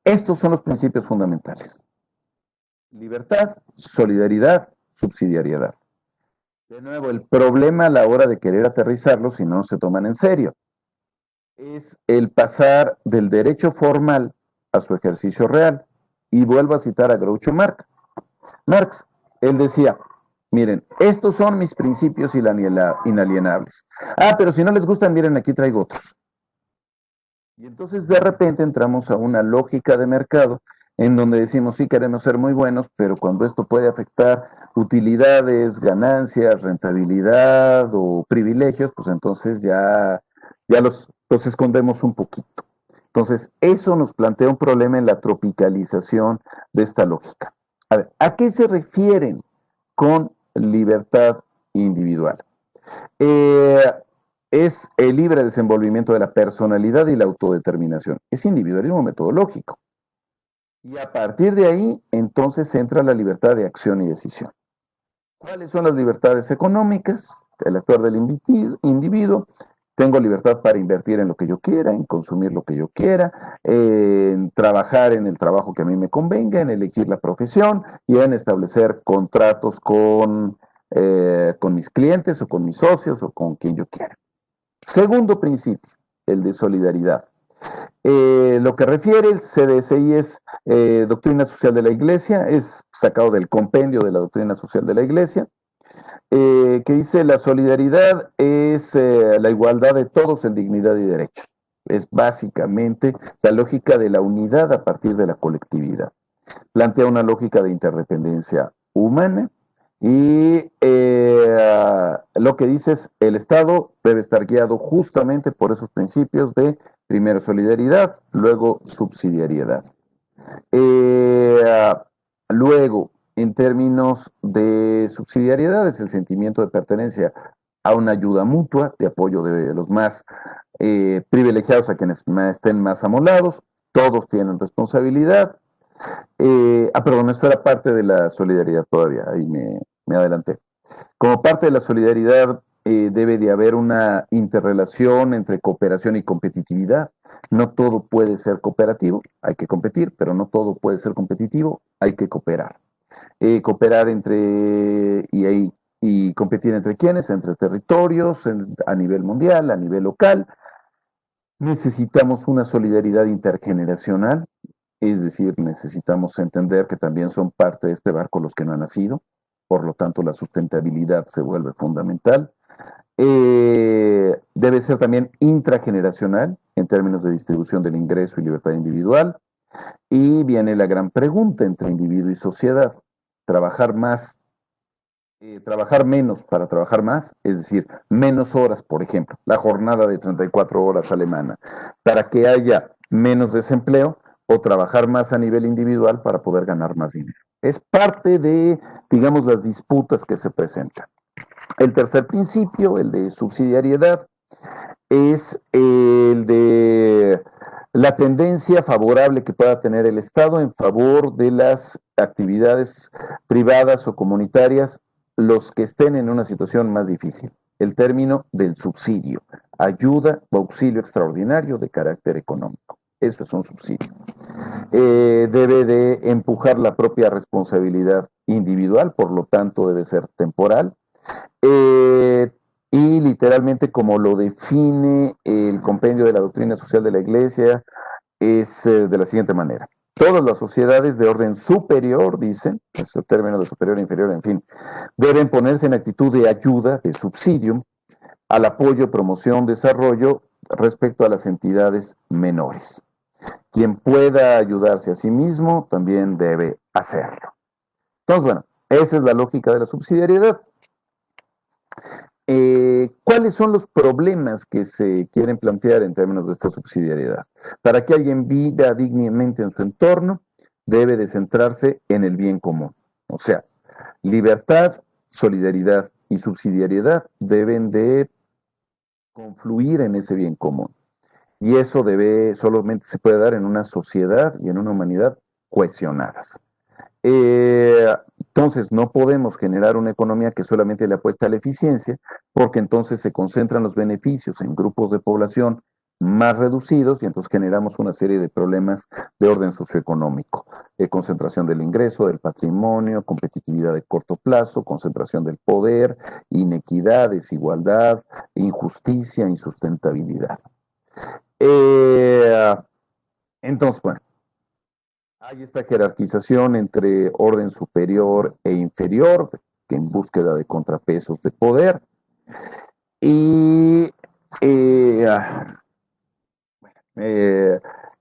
Estos son los principios fundamentales. Libertad, solidaridad, subsidiariedad. De nuevo, el problema a la hora de querer aterrizarlo, si no se toman en serio, es el pasar del derecho formal a su ejercicio real. Y vuelvo a citar a Groucho Marx. Él decía, miren, estos son mis principios inalienables. Ah, pero si no les gustan, miren, aquí traigo otros. Y entonces de repente entramos a una lógica de mercado en donde decimos, sí, queremos ser muy buenos, pero cuando esto puede afectar utilidades, ganancias, rentabilidad o privilegios, pues entonces ya los escondemos un poquito. Entonces, eso nos plantea un problema en la tropicalización de esta lógica. A ver, ¿a qué se refieren con libertad individual? Es el libre desenvolvimiento de la personalidad y la autodeterminación. Es individualismo metodológico. Y a partir de ahí, entonces entra la libertad de acción y decisión. ¿Cuáles son las libertades económicas? El actuar del individuo. Tengo libertad para invertir en lo que yo quiera, en consumir lo que yo quiera, en trabajar en el trabajo que a mí me convenga, en elegir la profesión y en establecer contratos con mis clientes o con mis socios o con quien yo quiera. Segundo principio, el de solidaridad. Lo que refiere el CDSI es Doctrina Social de la Iglesia, es sacado del compendio de la Doctrina Social de la Iglesia, que dice la solidaridad es la igualdad de todos en dignidad y derechos. Es básicamente la lógica de la unidad a partir de la colectividad. Plantea una lógica de interdependencia humana y lo que dice es el Estado debe estar guiado justamente por esos principios de primero solidaridad, luego subsidiariedad. Luego, en términos de subsidiariedad, es el sentimiento de pertenencia a una ayuda mutua, de apoyo de los más privilegiados a quienes estén más amolados, todos tienen responsabilidad. Perdón, esto era parte de la solidaridad todavía, ahí me adelanté. Como parte de la solidaridad debe de haber una interrelación entre cooperación y competitividad. No todo puede ser cooperativo, hay que competir, pero no todo puede ser competitivo, hay que cooperar. Cooperar y competir entre quienes, entre territorios, a nivel mundial, a nivel local. Necesitamos una solidaridad intergeneracional, es decir, necesitamos entender que también son parte de este barco los que no han nacido, por lo tanto la sustentabilidad se vuelve fundamental. Debe ser también intrageneracional en términos de distribución del ingreso y libertad individual. Y viene la gran pregunta entre individuo y sociedad. Trabajar menos para trabajar más, es decir, menos horas, por ejemplo, la jornada de 34 horas alemana, para que haya menos desempleo, o trabajar más a nivel individual para poder ganar más dinero. Es parte de, digamos, las disputas que se presentan. El tercer principio, el de subsidiariedad, es el de la tendencia favorable que pueda tener el Estado en favor de las actividades privadas o comunitarias, los que estén en una situación más difícil. El término del subsidio, ayuda o auxilio extraordinario de carácter económico. Eso es un subsidio. Debe de empujar la propia responsabilidad individual, por lo tanto debe ser temporal. Y literalmente como lo define el compendio de la doctrina social de la Iglesia, es de la siguiente manera. Todas las sociedades de orden superior, dicen, es el término de superior e inferior, en fin, deben ponerse en actitud de ayuda, de subsidio, al apoyo, promoción, desarrollo respecto a las entidades menores. Quien pueda ayudarse a sí mismo también debe hacerlo. Entonces, bueno, esa es la lógica de la subsidiariedad. ¿Cuáles son los problemas que se quieren plantear en términos de esta subsidiariedad? Para que alguien viva dignamente en su entorno, debe de centrarse en el bien común. O sea, libertad, solidaridad y subsidiariedad deben de confluir en ese bien común. Y eso solamente se puede dar en una sociedad y en una humanidad cohesionadas. Entonces, no podemos generar una economía que solamente le apuesta a la eficiencia, porque entonces se concentran los beneficios en grupos de población más reducidos y entonces generamos una serie de problemas de orden socioeconómico. Concentración del ingreso, del patrimonio, competitividad de corto plazo, concentración del poder, inequidad, desigualdad, injusticia, insustentabilidad. Entonces, bueno, hay esta jerarquización entre orden superior e inferior, que en búsqueda de contrapesos de poder, y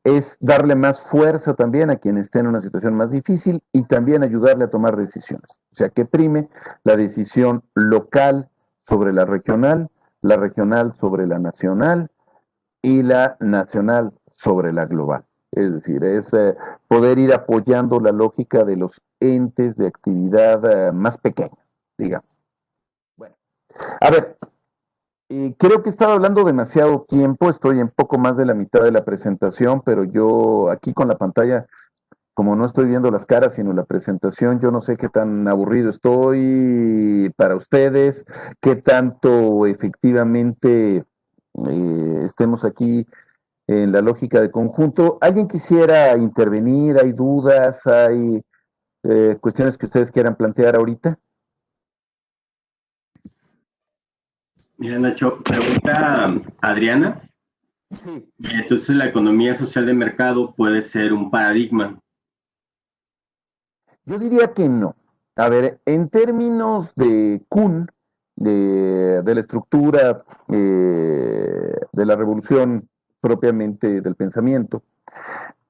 es darle más fuerza también a quien esté en una situación más difícil y también ayudarle a tomar decisiones. O sea, que prime la decisión local sobre la regional sobre la nacional y la nacional sobre la global. Es decir, es poder ir apoyando la lógica de los entes de actividad más pequeños, digamos. Bueno, a ver, creo que he estado hablando demasiado tiempo, estoy en poco más de la mitad de la presentación, pero yo aquí con la pantalla, como no estoy viendo las caras, sino la presentación, yo no sé qué tan aburrido estoy para ustedes, qué tanto efectivamente estemos aquí en la lógica de conjunto. ¿Alguien quisiera intervenir? ¿Hay dudas? ¿Hay cuestiones que ustedes quieran plantear ahorita? Mira, Nacho, pregunta Adriana. Sí. Entonces, la economía social de mercado puede ser un paradigma. Yo diría que no. A ver, en términos de Kuhn, de la estructura de la revolución propiamente del pensamiento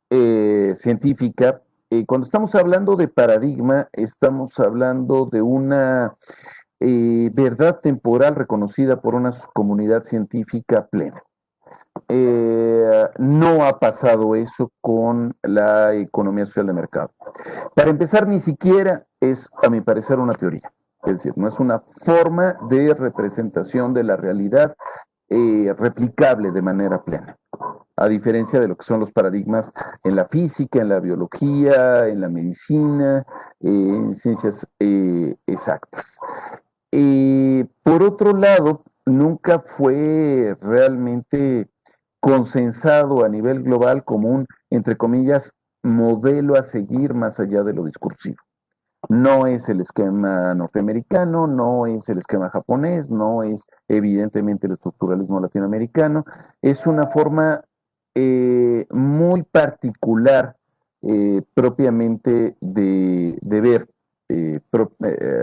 científica, cuando estamos hablando de paradigma, estamos hablando de una verdad temporal reconocida por una comunidad científica plena. No ha pasado eso con la economía social de mercado. Para empezar, ni siquiera es, a mi parecer, una teoría. Es decir, no es una forma de representación de la realidad replicable de manera plena, a diferencia de lo que son los paradigmas en la física, en la biología, en la medicina, en ciencias exactas. Por otro lado, nunca fue realmente consensado a nivel global como un, entre comillas, modelo a seguir más allá de lo discursivo. No es el esquema norteamericano, no es el esquema japonés, no es evidentemente el estructuralismo latinoamericano, es una forma muy particular propiamente de ver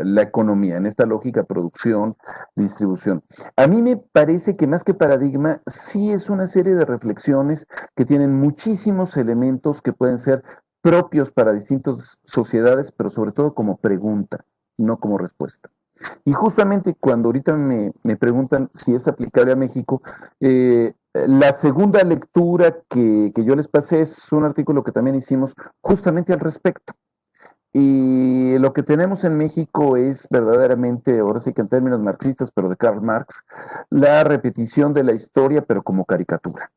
la economía, en esta lógica producción, distribución. A mí me parece que más que paradigma, sí es una serie de reflexiones que tienen muchísimos elementos que pueden ser propios para distintas sociedades, pero sobre todo como pregunta, no como respuesta. Y justamente cuando ahorita me preguntan si es aplicable a México, la segunda lectura que yo les pasé es un artículo que también hicimos justamente al respecto. Y lo que tenemos en México es verdaderamente, ahora sí que en términos marxistas, pero de Karl Marx, la repetición de la historia, pero como caricatura.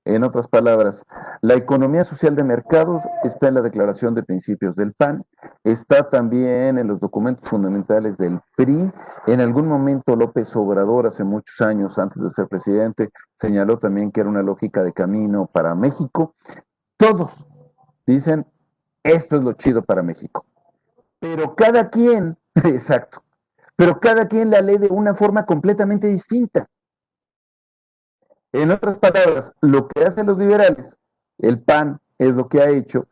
En otras palabras, la economía social de mercados está en la Declaración de Principios del PAN, está también en los documentos fundamentales del PRI. En algún momento López Obrador, hace muchos años antes de ser presidente, señaló también que era una lógica de camino para México. Todos dicen, esto es lo chido para México. Pero cada quien, exacto, pero cada quien la lee de una forma completamente distinta. En otras palabras, lo que hacen los liberales, el PAN es lo que ha hecho,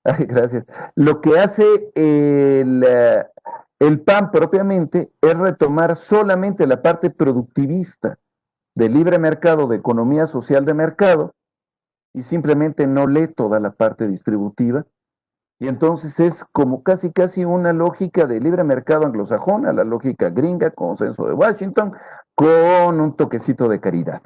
ay, gracias, lo que hace el PAN propiamente es retomar solamente la parte productivista del libre mercado, de economía social de mercado, y simplemente no lee toda la parte distributiva. Y entonces es como casi una lógica de libre mercado anglosajona, la lógica gringa, consenso de Washington, con un toquecito de caridad.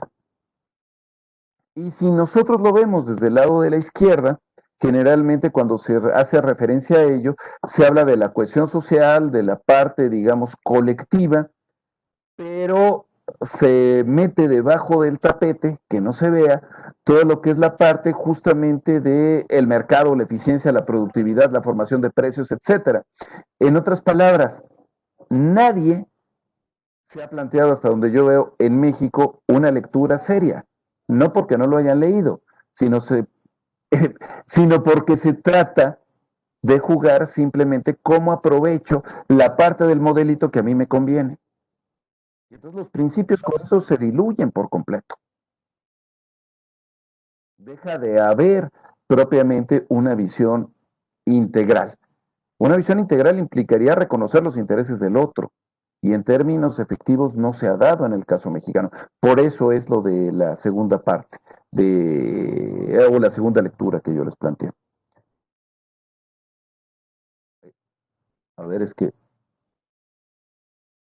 Y si nosotros lo vemos desde el lado de la izquierda, generalmente cuando se hace referencia a ello, se habla de la cohesión social, de la parte, digamos, colectiva, pero se mete debajo del tapete, que no se vea, todo lo que es la parte justamente del mercado, la eficiencia, la productividad, la formación de precios, etcétera. En otras palabras, nadie se ha planteado, hasta donde yo veo, en México una lectura seria. No porque no lo hayan leído, sino, sino porque se trata de jugar simplemente cómo aprovecho la parte del modelito que a mí me conviene. Y entonces los principios con eso se diluyen por completo. Deja de haber propiamente una visión integral. Una visión integral implicaría reconocer los intereses del otro, y en términos efectivos no se ha dado en el caso mexicano. Por eso es lo de la segunda parte, o la segunda lectura que yo les planteé. A ver, es que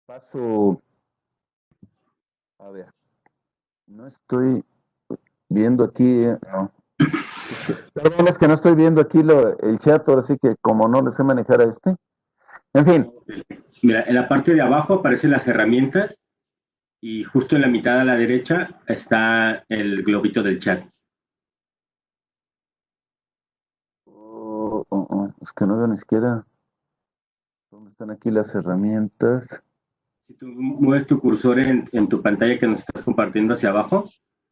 paso, a ver, no estoy viendo aquí, no. Perdón, es que no estoy viendo aquí el chat, ahora sí que como no le sé manejar a este. En fin. Mira, en la parte de abajo aparecen las herramientas y justo en la mitad a la derecha está el globito del chat. Es que no veo ni siquiera dónde están aquí las herramientas. Si tú mueves tu cursor en tu pantalla que nos estás compartiendo hacia abajo,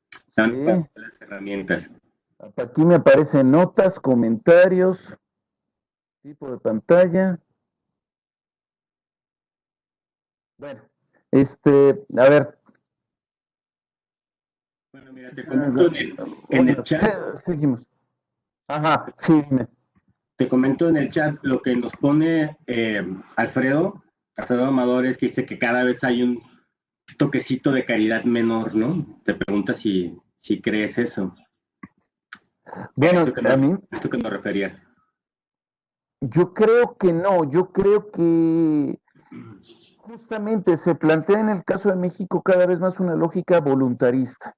están Sí. las herramientas. Aquí me aparecen notas, comentarios, tipo de pantalla. Bueno, a ver. Bueno, mira, te comento en el chat. Seguimos. Ajá, sí, dime. Te comento en el chat lo que nos pone Alfredo Amador, es que dice que cada vez hay un toquecito de caridad menor, ¿no? Te pregunta si crees eso. Bueno, a mí, ¿Esto que nos refería? yo creo que no, yo creo que justamente se plantea en el caso de México cada vez más una lógica voluntarista.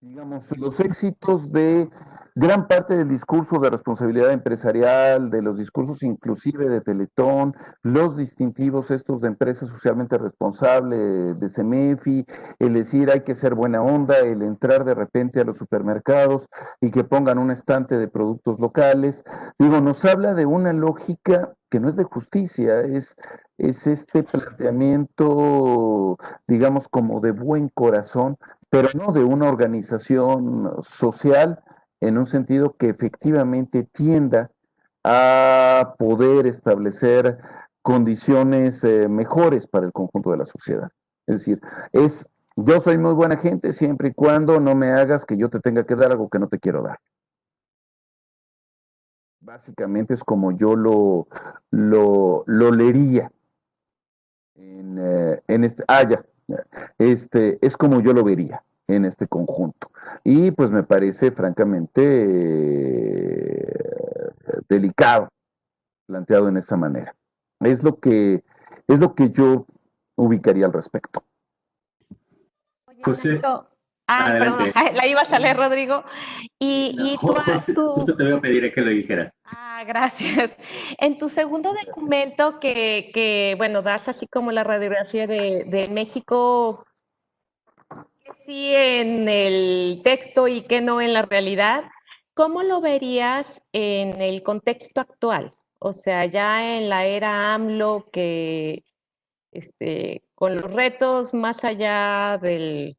Digamos, los éxitos de gran parte del discurso de responsabilidad empresarial, de los discursos inclusive de Teletón, los distintivos estos de empresa socialmente responsable, de CEMEFI, el decir hay que ser buena onda, el entrar de repente a los supermercados y que pongan un estante de productos locales, digo, nos habla de una lógica que no es de justicia, es este planteamiento, digamos, como de buen corazón, pero no de una organización social en un sentido que efectivamente tienda a poder establecer condiciones mejores para el conjunto de la sociedad. Es decir, yo soy muy buena gente siempre y cuando no me hagas que yo te tenga que dar algo que no te quiero dar. Básicamente es como yo lo leería en este. Ya. Es como yo lo vería en este conjunto. Y pues me parece francamente delicado planteado en esa manera. Es lo que, es lo que yo ubicaría al respecto. Oye, José, Nacho, adelante. perdón, la ibas a leer, Rodrigo. Y tú, José, justo te voy a pedir que lo dijeras. gracias. En tu segundo documento bueno, das así como la radiografía de México, que sí en el texto y que no en la realidad, ¿cómo lo verías en el contexto actual? O sea, ya en la era AMLO, que con los retos más allá del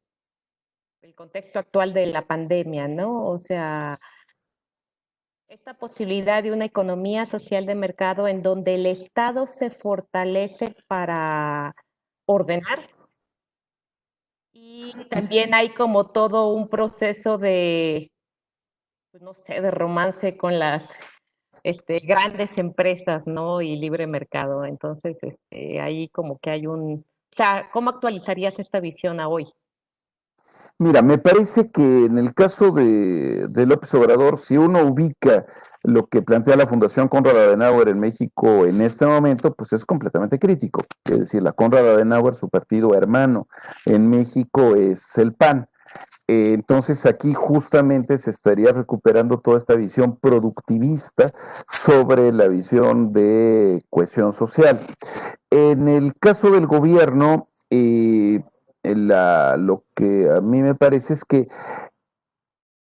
contexto actual de la pandemia, ¿no? O sea, esta posibilidad de una economía social de mercado en donde el Estado se fortalece para ordenar y también hay como todo un proceso de, pues, no sé, de romance con las grandes empresas, ¿no? Y libre mercado. Entonces, ahí como que hay o sea, ¿cómo actualizarías esta visión a hoy? Mira, me parece que en el caso de López Obrador, si uno ubica lo que plantea la Fundación Konrad Adenauer en México en este momento, pues es completamente crítico. Es decir, la Konrad Adenauer, su partido hermano en México es el PAN. Entonces aquí justamente se estaría recuperando toda esta visión productivista sobre la visión de cohesión social. En el caso del gobierno, lo que a mí me parece es que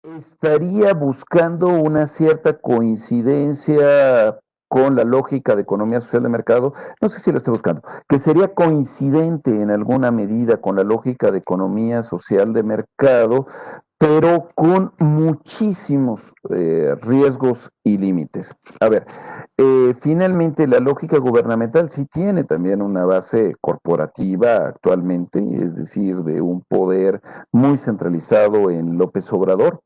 estaría buscando una cierta coincidencia con la lógica de economía social de mercado, no sé si lo estoy buscando, que sería coincidente en alguna medida con la lógica de economía social de mercado, pero con muchísimos riesgos y límites. A ver, finalmente la lógica gubernamental sí tiene también una base corporativa actualmente, es decir, de un poder muy centralizado en López Obrador.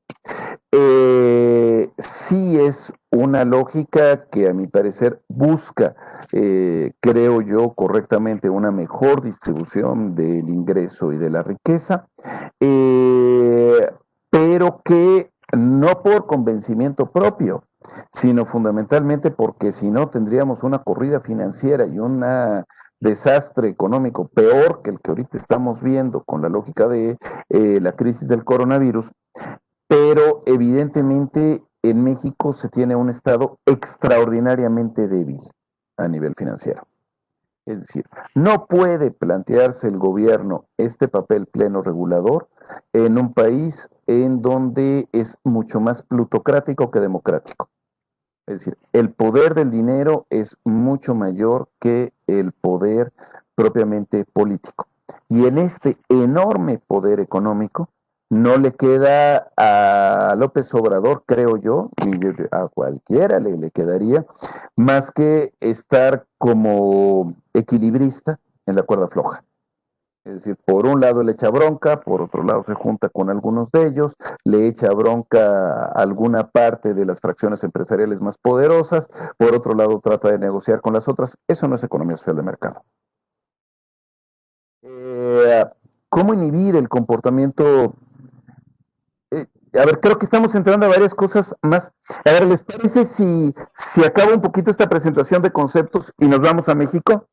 Sí es una lógica que a mi parecer busca, creo yo, correctamente una mejor distribución del ingreso y de la riqueza, pero que no por convencimiento propio, sino fundamentalmente porque si no tendríamos una corrida financiera y un desastre económico peor que el que ahorita estamos viendo con la lógica de la crisis del coronavirus, pero evidentemente en México se tiene un Estado extraordinariamente débil a nivel financiero. Es decir, no puede plantearse el gobierno este papel pleno regulador en un país en donde es mucho más plutocrático que democrático. Es decir, el poder del dinero es mucho mayor que el poder propiamente político. Y en este enorme poder económico no le queda a López Obrador, creo yo, y a cualquiera le quedaría, más que estar como equilibrista en la cuerda floja. Es decir, por un lado le echa bronca, por otro lado se junta con algunos de ellos, le echa bronca a alguna parte de las fracciones empresariales más poderosas, por otro lado trata de negociar con las otras. Eso no es economía social de mercado. ¿Cómo inhibir el comportamiento? A ver, creo que estamos entrando a varias cosas más. A ver, ¿les parece si acaba un poquito esta presentación de conceptos y nos vamos a México?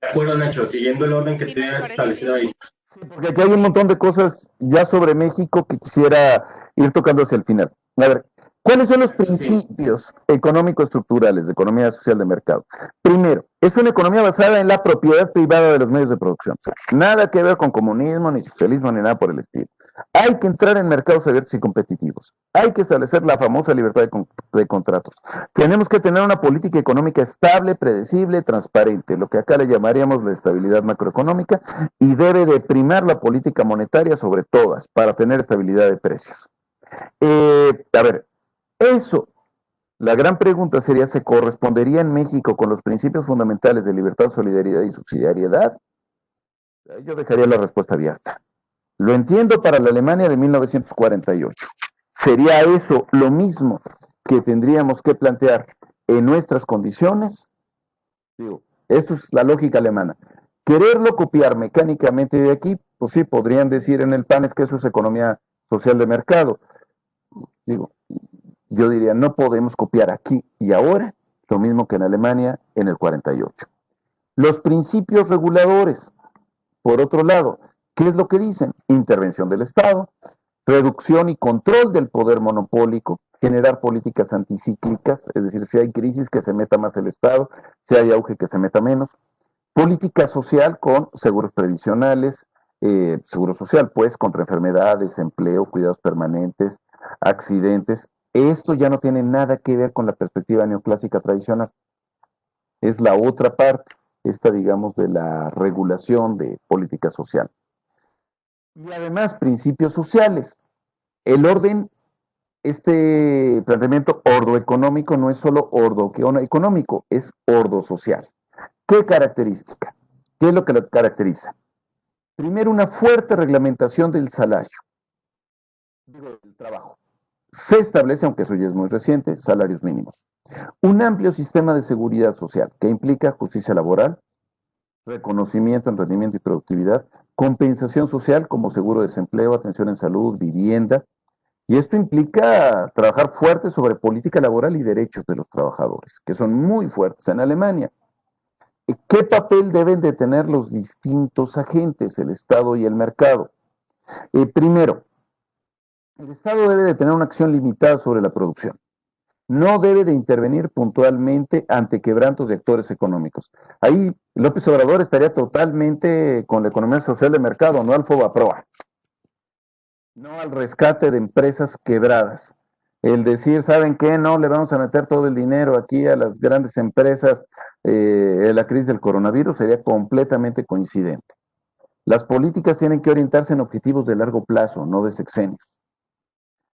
De acuerdo, Nacho, siguiendo el orden que Sí, tú nos has parece establecido bien. ahí. Sí, porque aquí hay un montón de cosas ya sobre México que quisiera ir tocando hacia el final. A ver, ¿cuáles son los Sí. principios económico-estructurales de economía social de mercado? Primero, es una economía basada en la propiedad privada de los medios de producción. O sea, nada que ver con comunismo, ni socialismo, ni nada por el estilo. Hay que entrar en mercados abiertos y competitivos. Hay que establecer la famosa libertad de contratos. Tenemos que tener una política económica estable, predecible, transparente, lo que acá le llamaríamos la estabilidad macroeconómica, y debe de primar la política monetaria sobre todas para tener estabilidad de precios. A ver, eso, la gran pregunta sería, ¿se correspondería en México con los principios fundamentales de libertad, solidaridad y subsidiariedad? Yo dejaría la respuesta abierta. Lo entiendo para la Alemania de 1948. ¿Sería eso lo mismo que tendríamos que plantear en nuestras condiciones? Digo, esto es la lógica alemana. Quererlo copiar mecánicamente de aquí, pues sí, podrían decir en el PAN es que eso es economía social de mercado. Digo, yo diría, no podemos copiar aquí y ahora lo mismo que en Alemania en el 48. Los principios reguladores, por otro lado, ¿qué es lo que dicen? Intervención del Estado, reducción y control del poder monopólico, generar políticas anticíclicas, es decir, si hay crisis que se meta más el Estado, si hay auge que se meta menos, política social con seguros previsionales, seguro social pues contra enfermedades, empleo, cuidados permanentes, accidentes. Esto ya no tiene nada que ver con la perspectiva neoclásica tradicional, es la otra parte, esta digamos de la regulación de política social. Y además principios sociales. El orden, este planteamiento ordoeconómico no es solo ordoeconómico, es ordo social. ¿Qué característica? ¿Qué es lo que lo caracteriza? Primero, una fuerte reglamentación del salario, del trabajo. Se establece, aunque eso ya es muy reciente, salarios mínimos. Un amplio sistema de seguridad social que implica justicia laboral, reconocimiento en rendimiento y productividad, compensación social como seguro de desempleo, atención en salud, vivienda. Y esto implica trabajar fuerte sobre política laboral y derechos de los trabajadores, que son muy fuertes en Alemania. ¿Qué papel deben de tener los distintos agentes, el Estado y el mercado? Primero, el Estado debe de tener una acción limitada sobre la producción. No debe de intervenir puntualmente ante quebrantos de actores económicos. Ahí López Obrador estaría totalmente con la economía social de mercado, no al FOBAPROA, no al rescate de empresas quebradas. El decir, ¿saben qué? No, le vamos a meter todo el dinero aquí a las grandes empresas en la crisis del coronavirus sería completamente coincidente. Las políticas tienen que orientarse en objetivos de largo plazo, no de sexenios.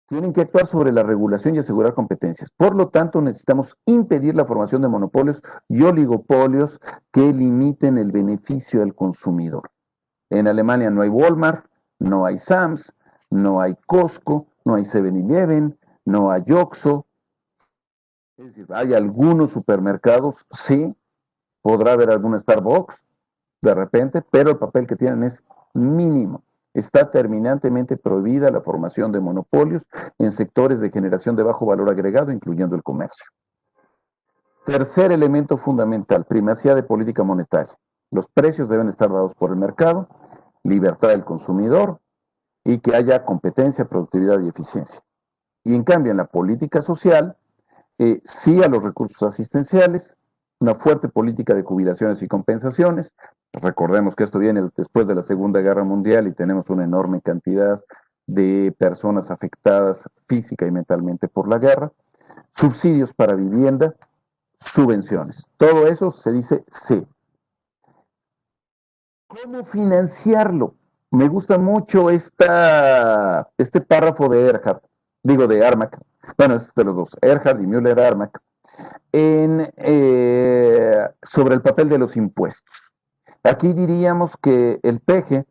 Tienen que actuar sobre la regulación y asegurar competencias. Por lo tanto, necesitamos impedir la formación de monopolios y oligopolios que limiten el beneficio al consumidor. En Alemania no hay Walmart, no hay Sams, no hay Costco, no hay 7-Eleven, no hay Oxxo. Es decir, hay algunos supermercados, sí, podrá haber algún Starbucks de repente, pero el papel que tienen es mínimo. Está terminantemente prohibida la formación de monopolios en sectores de generación de bajo valor agregado, incluyendo el comercio. Tercer elemento fundamental, primacía de política monetaria. Los precios deben estar dados por el mercado, libertad del consumidor y que haya competencia, productividad y eficiencia. Y en cambio, en la política social, sí a los recursos asistenciales, una fuerte política de jubilaciones y compensaciones. Recordemos que esto viene después de la Segunda Guerra Mundial y tenemos una enorme cantidad de personas afectadas física y mentalmente por la guerra. Subsidios para vivienda, subvenciones. Todo eso se dice sí. ¿Cómo financiarlo? Me gusta mucho este párrafo de de Armack, bueno, es de los dos, Erhard y Müller-Armack, sobre el papel de los impuestos. Aquí diríamos que el PG,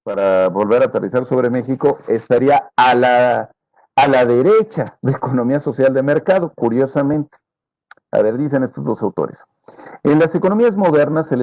para volver a aterrizar sobre México, estaría a la derecha de economía social de mercado, curiosamente. A ver, dicen estos dos autores. En las economías modernas, el